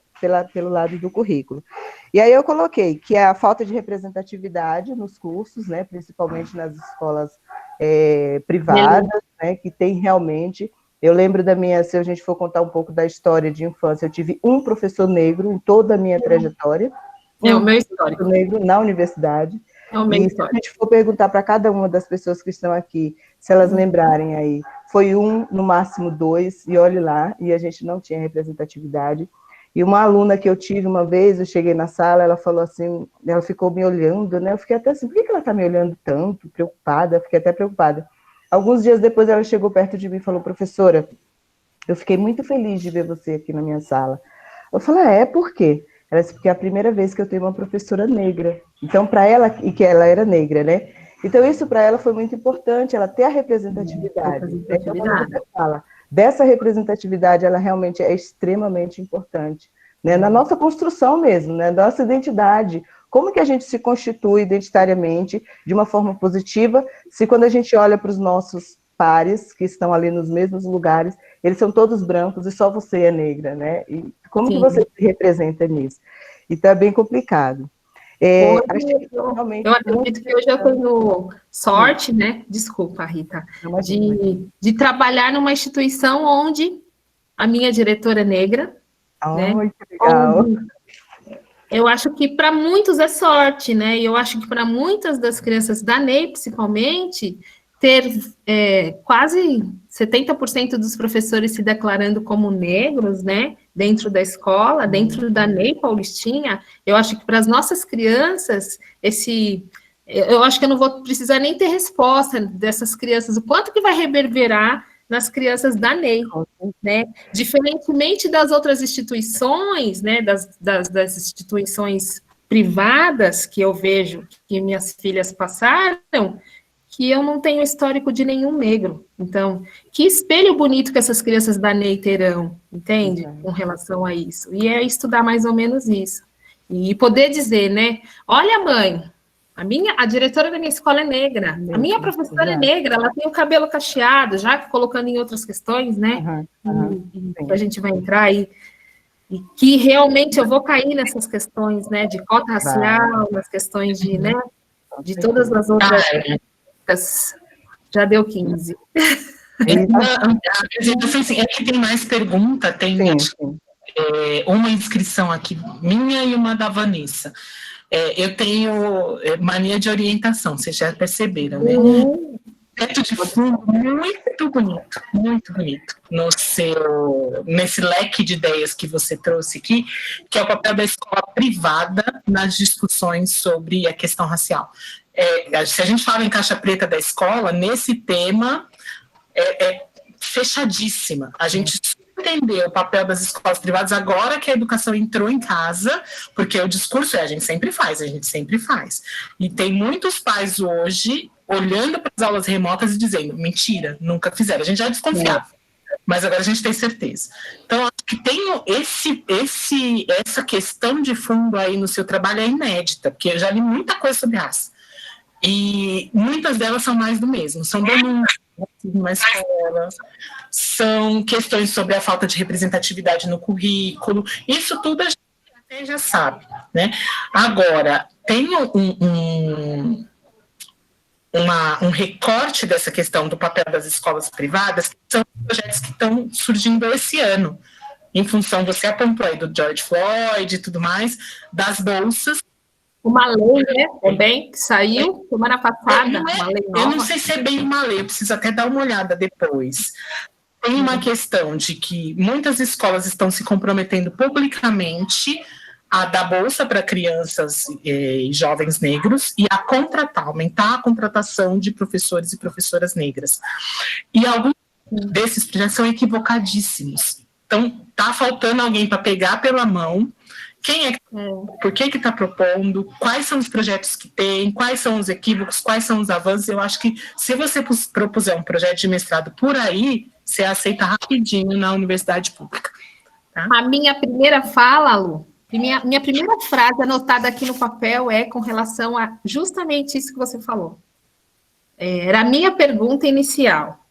pelo lado do currículo. E aí eu coloquei que é a falta de representatividade nos cursos, né, principalmente nas escolas privadas, né, que tem realmente... Eu lembro se a gente for contar um pouco da história de infância, eu tive um professor negro em toda a minha trajetória. É o meu histórico. Negro na universidade. É o meu histórico. Se a gente for perguntar para cada uma das pessoas que estão aqui, se elas lembrarem aí, foi no máximo 2, e olhe lá, e a gente não tinha representatividade. E uma aluna que eu tive uma vez, eu cheguei na sala, ela falou assim, ela ficou me olhando, né? Eu fiquei até assim, por que ela está me olhando tanto? Preocupada, fiquei até preocupada. Alguns dias depois ela chegou perto de mim e falou, professora, eu fiquei muito feliz de ver você aqui na minha sala. Eu falei, por quê? Ela disse, porque é a primeira vez que eu tenho uma professora negra. Então, para ela, e que ela era negra, né? Então, isso para ela foi muito importante, ela ter a representatividade. Então, quando você fala dessa representatividade, ela realmente é extremamente importante, né? Na nossa construção mesmo, né? Da nossa identidade. Como que a gente se constitui identitariamente de uma forma positiva, se quando a gente olha para os nossos pares, que estão ali nos mesmos lugares, eles são todos brancos e só você é negra, né? E como que você se representa nisso? Então, é bem complicado. Eu acredito que hoje eu tenho sorte, né? Desculpa, Rita, de trabalhar numa instituição onde a minha diretora é negra, né? Que legal. Eu acho que para muitos é sorte, né? E eu acho que para muitas das crianças da NEI, principalmente, ter quase 70% dos professores se declarando como negros, né? Dentro da escola, dentro da NEI Paulistinha, eu acho que para as nossas crianças, eu acho que eu não vou precisar nem ter resposta dessas crianças, o quanto que vai reverberar nas crianças da NEI, né? Diferentemente das outras instituições, né? Das instituições privadas que eu vejo que minhas filhas passaram, que eu não tenho histórico de nenhum negro. Então, que espelho bonito que essas crianças da NEI terão, entende? Com relação a isso. E é estudar mais ou menos isso. E poder dizer, né? Olha, mãe, a diretora da minha escola é negra, a minha professora é negra, ela tem o cabelo cacheado, já colocando em outras questões, né? Que a gente vai entrar aí. E que realmente eu vou cair nessas questões, né? De cota racial, nas questões de, né? De todas as outras... Já deu 15. Assim, é que tem mais pergunta, tem uma inscrição aqui, minha e uma da Vanessa. Eu tenho mania de orientação, vocês já perceberam, né? Teto de fundo muito bonito nesse leque de ideias que você trouxe aqui, que é o papel da escola privada nas discussões sobre a questão racial. Se a gente fala em caixa preta da escola, nesse tema é fechadíssima. A gente entendeu o papel das escolas privadas agora que a educação entrou em casa, porque o discurso a gente sempre faz. E tem muitos pais hoje olhando para as aulas remotas e dizendo, mentira, nunca fizeram. A gente já desconfiava, mas agora a gente tem certeza. Então, acho que tem essa questão de fundo aí no seu trabalho é inédita, porque eu já li muita coisa sobre raça. E muitas delas são mais do mesmo, são denúncias na escola, são questões sobre a falta de representatividade no currículo, isso tudo a gente até já sabe, né? Agora, tem um recorte dessa questão do papel das escolas privadas, que são projetos que estão surgindo esse ano, em função, você apontou aí do George Floyd e tudo mais, das bolsas. Uma lei, né, também, que saiu semana passada, uma lei nova. Eu não sei se é bem uma lei, eu preciso até dar uma olhada depois. Tem uma questão de que muitas escolas estão se comprometendo publicamente a dar bolsa para crianças e jovens negros e a aumentar a contratação de professores e professoras negras. E alguns desses projetos são equivocadíssimos. Então, está faltando alguém para pegar pela mão. Quem por que está propondo, quais são os projetos que tem, quais são os equívocos, quais são os avanços. Eu acho que se você propuser um projeto de mestrado por aí, você aceita rapidinho na universidade pública. Tá? A minha primeira fala, Lu, minha primeira frase anotada aqui no papel é com relação a justamente isso que você falou. Era a minha pergunta inicial.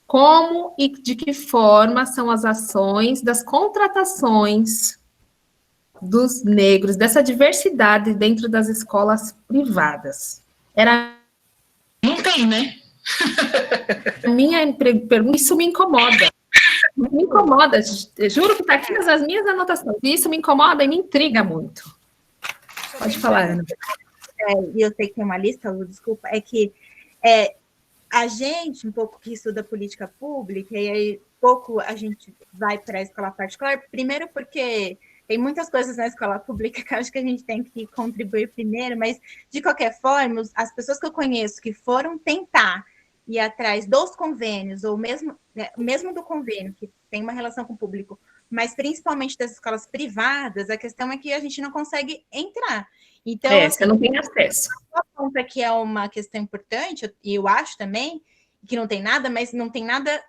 Como e de que forma são as ações das contratações dos negros, dessa diversidade dentro das escolas privadas? Não tem, né? Minha pergunta, isso me incomoda. Me incomoda, juro que está aqui nas minhas anotações. E isso me incomoda e me intriga muito. Pode falar, Ana. E eu sei que tem uma lista, Lu, desculpa, é que a gente, um pouco que estuda política pública, e aí pouco a gente vai para a escola particular, primeiro porque tem muitas coisas na escola pública que eu acho que a gente tem que contribuir primeiro, mas, de qualquer forma, as pessoas que eu conheço que foram tentar ir atrás dos convênios, ou mesmo do convênio, que tem uma relação com o público, mas principalmente das escolas privadas, a questão é que a gente não consegue entrar. Então, você não tem acesso. A conta que é uma questão importante, e eu acho também que não tem nada, mas não tem nada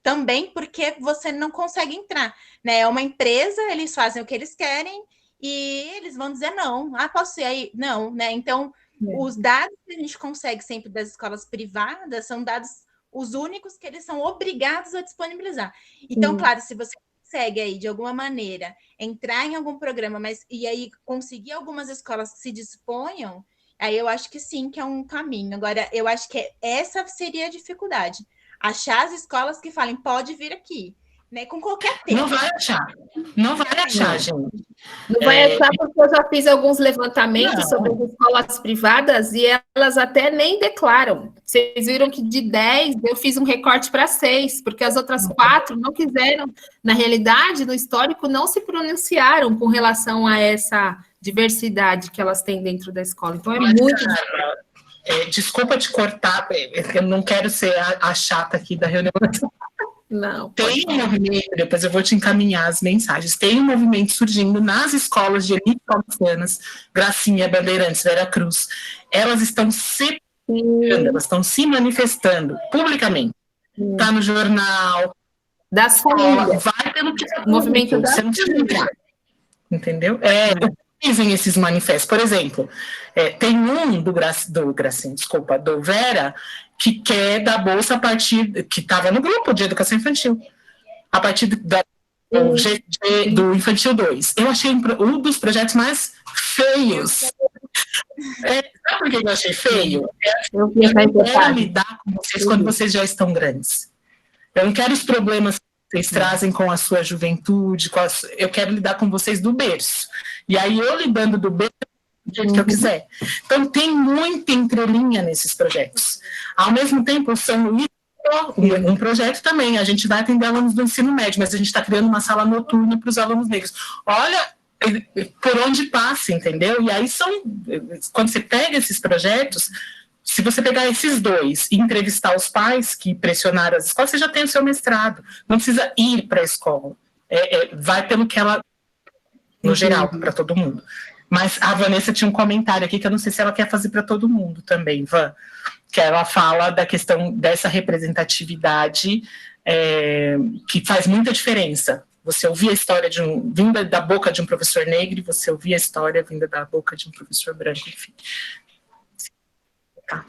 também porque você não consegue entrar, né? É uma empresa, eles fazem o que eles querem e eles vão dizer não. Ah, posso ir aí? Não, né? Então, os dados que a gente consegue sempre das escolas privadas são dados os únicos que eles são obrigados a disponibilizar. Então, claro, se você consegue aí, de alguma maneira, entrar em algum programa, mas e aí conseguir algumas escolas que se disponham, aí eu acho que sim, que é um caminho. Agora, eu acho que essa seria a dificuldade. Achar as escolas que falem, pode vir aqui, né? Com qualquer tema. Não vai achar. Não vai achar, gente. Não vai achar porque eu já fiz alguns levantamentos sobre as escolas privadas e elas até nem declaram. Vocês viram que de 10 eu fiz um recorte para 6, porque as outras 4 não quiseram, na realidade, no histórico, não se pronunciaram com relação a essa diversidade que elas têm dentro da escola. Então é muito difícil. Desculpa te cortar, eu não quero ser a chata aqui da reunião. Não. Tem um movimento, depois eu vou te encaminhar as mensagens, tem um movimento surgindo nas escolas de elite paulistanas, Gracinha, Bandeirantes, Vera Cruz, elas estão se manifestando publicamente. Está no jornal. Das famílias. Vai pelo que o movimento você não precisa entrar. Entendeu? Dizem esses manifestos. Por exemplo, tem um do Vera, que quer dar bolsa a partir, que estava no grupo de educação infantil, a partir do Infantil 2. Eu achei um dos projetos mais feios. Sabe por que eu achei feio? Eu não quero lidar com vocês quando vocês já estão grandes. Eu não quero os problemas que vocês trazem com a sua juventude, eu quero lidar com vocês do berço. E aí eu lidando do berço do jeito que eu quiser. Então tem muita entrelinha nesses projetos. Ao mesmo tempo, são um projeto também, a gente vai atender alunos do ensino médio, mas a gente está criando uma sala noturna para os alunos negros. Olha por onde passa, entendeu? E aí quando você pega esses projetos, se você pegar esses dois e entrevistar os pais que pressionaram as escolas, você já tem o seu mestrado, não precisa ir para a escola. Vai pelo que ela, no geral, para todo mundo. Mas a Vanessa tinha um comentário aqui que eu não sei se ela quer fazer para todo mundo também, Van, que ela fala da questão dessa representatividade que faz muita diferença. Você ouvir a história vinda da boca de um professor negro e você ouvir a história vinda da boca de um professor branco, enfim. Tá.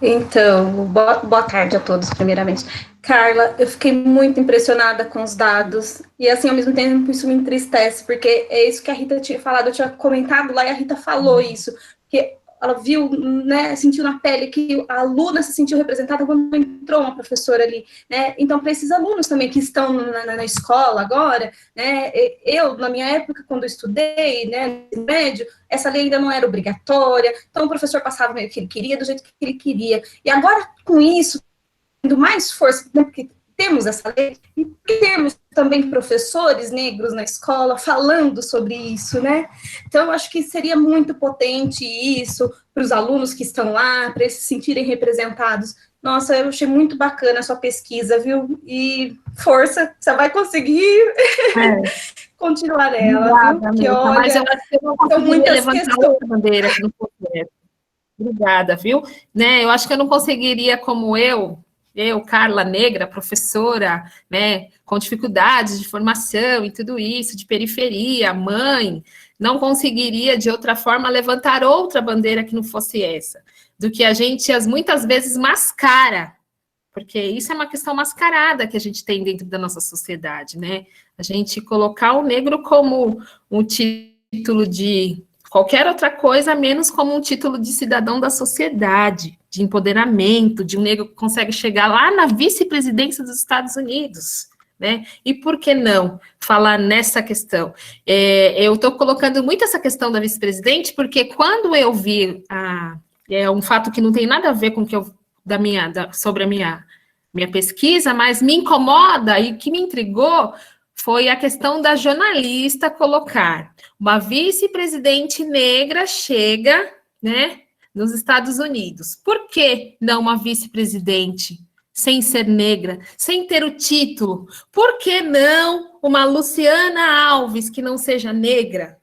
Então, boa tarde a todos, primeiramente. Carla, eu fiquei muito impressionada com os dados, e assim, ao mesmo tempo, isso me entristece, porque é isso que a Rita tinha falado, eu tinha comentado lá, e a Rita falou isso, porque ela viu, né, sentiu na pele que a aluna se sentiu representada quando entrou uma professora ali, né, então para esses alunos também que estão na escola agora, né, eu, na minha época, quando eu estudei, né, no médio, essa lei ainda não era obrigatória, então o professor passava meio que ele queria, do jeito que ele queria, e agora, com isso, tendo mais força, né, porque temos essa lei, e temos também professores negros na escola falando sobre isso, né? Então, eu acho que seria muito potente isso para os alunos que estão lá, para eles se sentirem representados. Nossa, eu achei muito bacana a sua pesquisa, viu? E força, você vai conseguir continuar ela, viu? Que, olha, mas eu acho que eu não conseguiria levantar outra bandeira que não fosse essa. Obrigada, viu? Né, eu acho que eu não conseguiria, como eu, Carla, negra, professora, né, com dificuldades de formação e tudo isso, de periferia, mãe, não conseguiria, de outra forma, levantar outra bandeira que não fosse essa, do que a gente, muitas vezes, mascara, porque isso é uma questão mascarada que a gente tem dentro da nossa sociedade, né? A gente colocar o negro como um título de qualquer outra coisa, menos como um título de cidadão da sociedade, de empoderamento, de um negro que consegue chegar lá na vice-presidência dos Estados Unidos, né? E por que não falar nessa questão? Eu estou colocando muito essa questão da vice-presidente, porque quando eu vi um fato que não tem nada a ver com o que sobre a minha pesquisa, mas me incomoda e que me intrigou, foi a questão da jornalista colocar uma vice-presidente negra chega, né, nos Estados Unidos. Por que não uma vice-presidente sem ser negra, sem ter o título? Por que não uma Luciana Alves que não seja negra?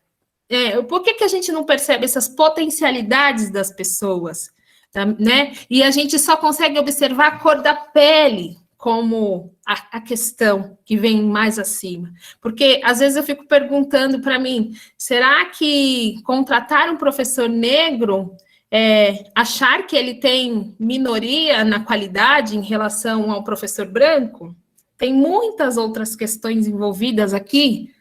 Por que a gente não percebe essas potencialidades das pessoas, né? E a gente só consegue observar a cor da pele como a questão que vem mais acima. Porque, às vezes, eu fico perguntando para mim, será que contratar um professor negro, achar que ele tem minoria na qualidade em relação ao professor branco? Tem muitas outras questões envolvidas aqui,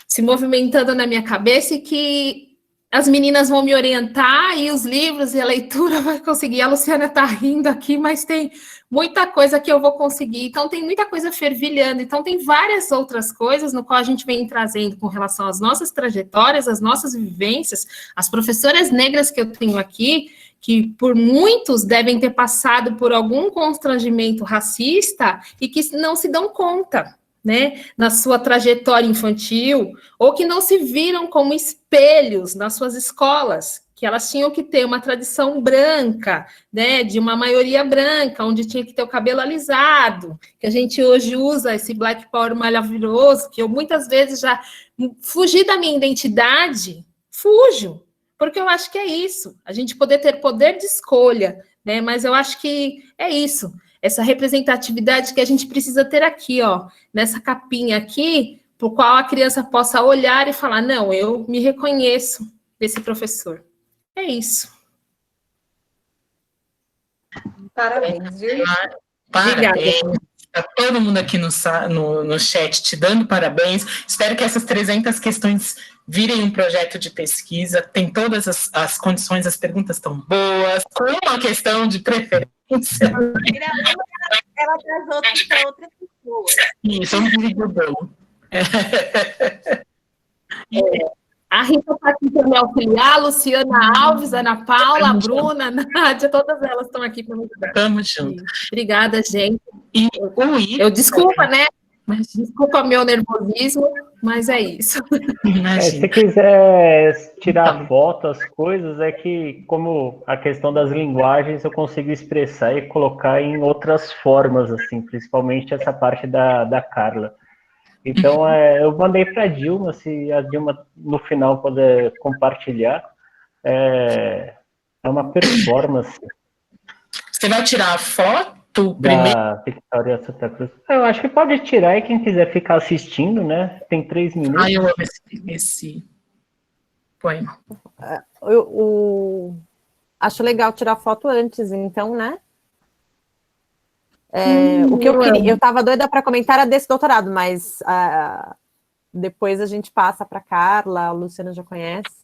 se movimentando na minha cabeça, e que as meninas vão me orientar, e os livros e a leitura vai conseguir. A Luciana está rindo aqui, mas tem muita coisa que eu vou conseguir. Então, tem muita coisa fervilhando. Então, tem várias outras coisas no qual a gente vem trazendo com relação às nossas trajetórias, às nossas vivências, as professoras negras que eu tenho aqui, que por muitos devem ter passado por algum constrangimento racista e que não se dão conta, né, na sua trajetória infantil, ou que não se viram como espelhos nas suas escolas, que elas tinham que ter uma tradição branca, né, de uma maioria branca, onde tinha que ter o cabelo alisado, que a gente hoje usa esse Black Power maravilhoso, que eu muitas vezes já fugi da minha identidade, fujo, porque eu acho que é isso, a gente poder ter poder de escolha, né, mas eu acho que é isso, essa representatividade que a gente precisa ter aqui, ó, nessa capinha aqui, por qual a criança possa olhar e falar, não, eu me reconheço desse professor. É isso. Parabéns, viu? Parabéns. Está todo mundo aqui no chat te dando parabéns. Espero que essas 300 questões virem um projeto de pesquisa. Tem todas as condições, as perguntas estão boas, com uma questão de preferência. Ela traz outras para outras pessoas. Isso, vamos dividir o bolo. A Rita está aqui para me auxiliar, a Luciana Alves, a Ana Paula, a Bruna, a Nádia, todas elas estão aqui para me ajudar. Estamos juntos. Obrigada, gente. E eu desculpa, né? Desculpa meu nervosismo, mas é isso. Se quiser tirar foto, as coisas, é que, como a questão das linguagens, eu consigo expressar e colocar em outras formas, assim, principalmente essa parte da Carla. Então, eu mandei para a Dilma, se a Dilma, no final, puder compartilhar. É uma performance. Você vai tirar a foto da Victoria Santa Cruz? Eu acho que pode tirar, e quem quiser ficar assistindo, né? Tem 3 minutos. Eu amo esse poema. Acho legal tirar foto antes, então, né? O que eu queria, eu estava doida para comentar era desse doutorado, mas depois a gente passa para Carla, a Luciana já conhece.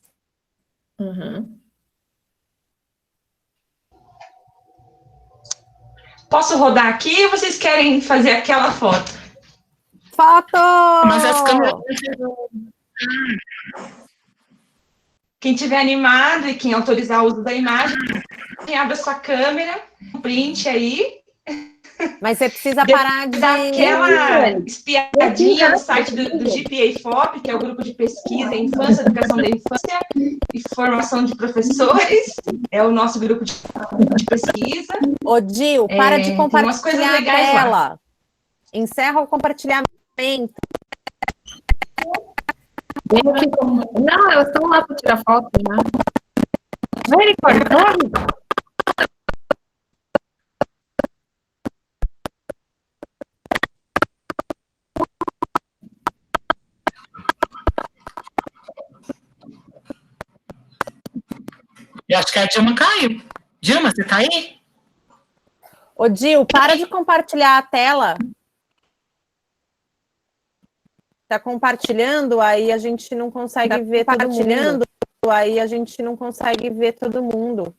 Posso rodar aqui ou vocês querem fazer aquela foto? Foto! Mas as câmeras... Quem tiver animado e quem autorizar o uso da imagem, abre a sua câmera, um print aí. Mas você precisa parar de... Daquela espiadinha no site do GPA-FOP, que é o Grupo de Pesquisa em Infância, Educação da Infância e Formação de Professores. É o nosso grupo de pesquisa. Ô, Dil, para de compartilhar a tela. Lá. Encerra o compartilhamento. Não, elas estão lá para tirar foto, né? Vai, corre! Eu acho que a Dilma caiu. Dilma, você tá aí? Ô, Dil, para de compartilhar a tela. Tá compartilhando, aí a gente não consegue ver todo mundo. Aí a gente não consegue ver todo mundo.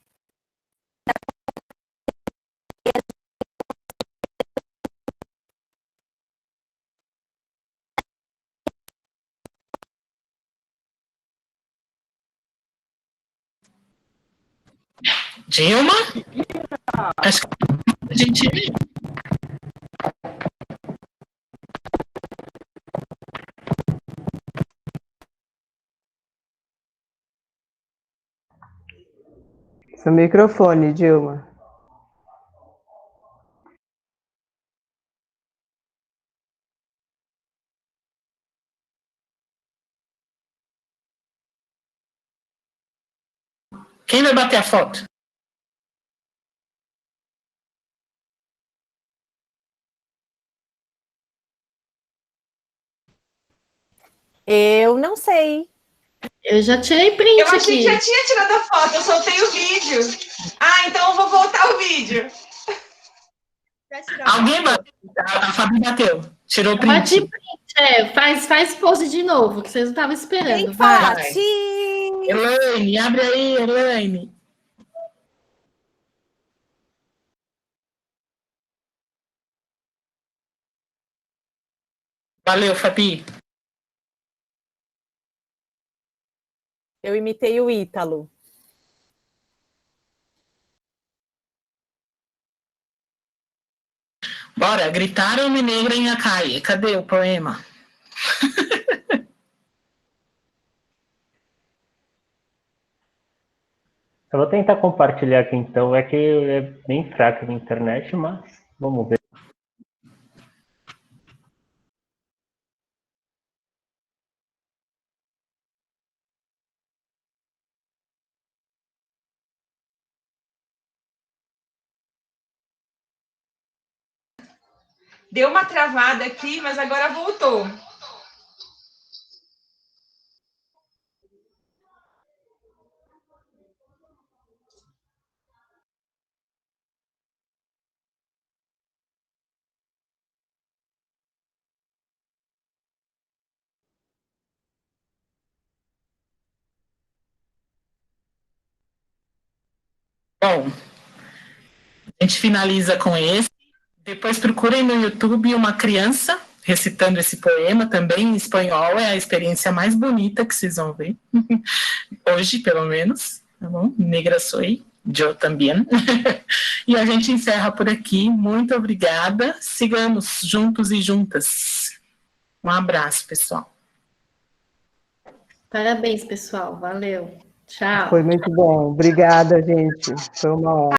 Dilma? Acho que a gente... Seu microfone, Dilma. Quem vai bater a foto? Eu não sei. Eu já tirei print Eu achei aqui. que já tinha tirado a foto, eu soltei o vídeo. Ah, então eu vou voltar o vídeo. Alguém bateu? A Fabi bateu. Tirou o print. Bati print, faz pose de novo, que vocês não estavam esperando. Tem que falar. Vai. Elaine, abre aí, Elaine. Valeu, Fabi. Eu imitei o Ítalo. Bora, gritaram-me negra em Acai. Cadê o poema? Eu vou tentar compartilhar aqui então. É que é bem fraca a minha internet, mas vamos ver. Deu uma travada aqui, mas agora voltou. Bom, a gente finaliza com esse. Depois procurem no YouTube uma criança recitando esse poema, também em espanhol. É a experiência mais bonita que vocês vão ver. Hoje, pelo menos. Tá bom? Negra soy, eu também. E a gente encerra por aqui. Muito obrigada. Sigamos juntos e juntas. Um abraço, pessoal. Parabéns, pessoal. Valeu. Tchau. Foi muito bom. Obrigada, gente. Foi uma honra.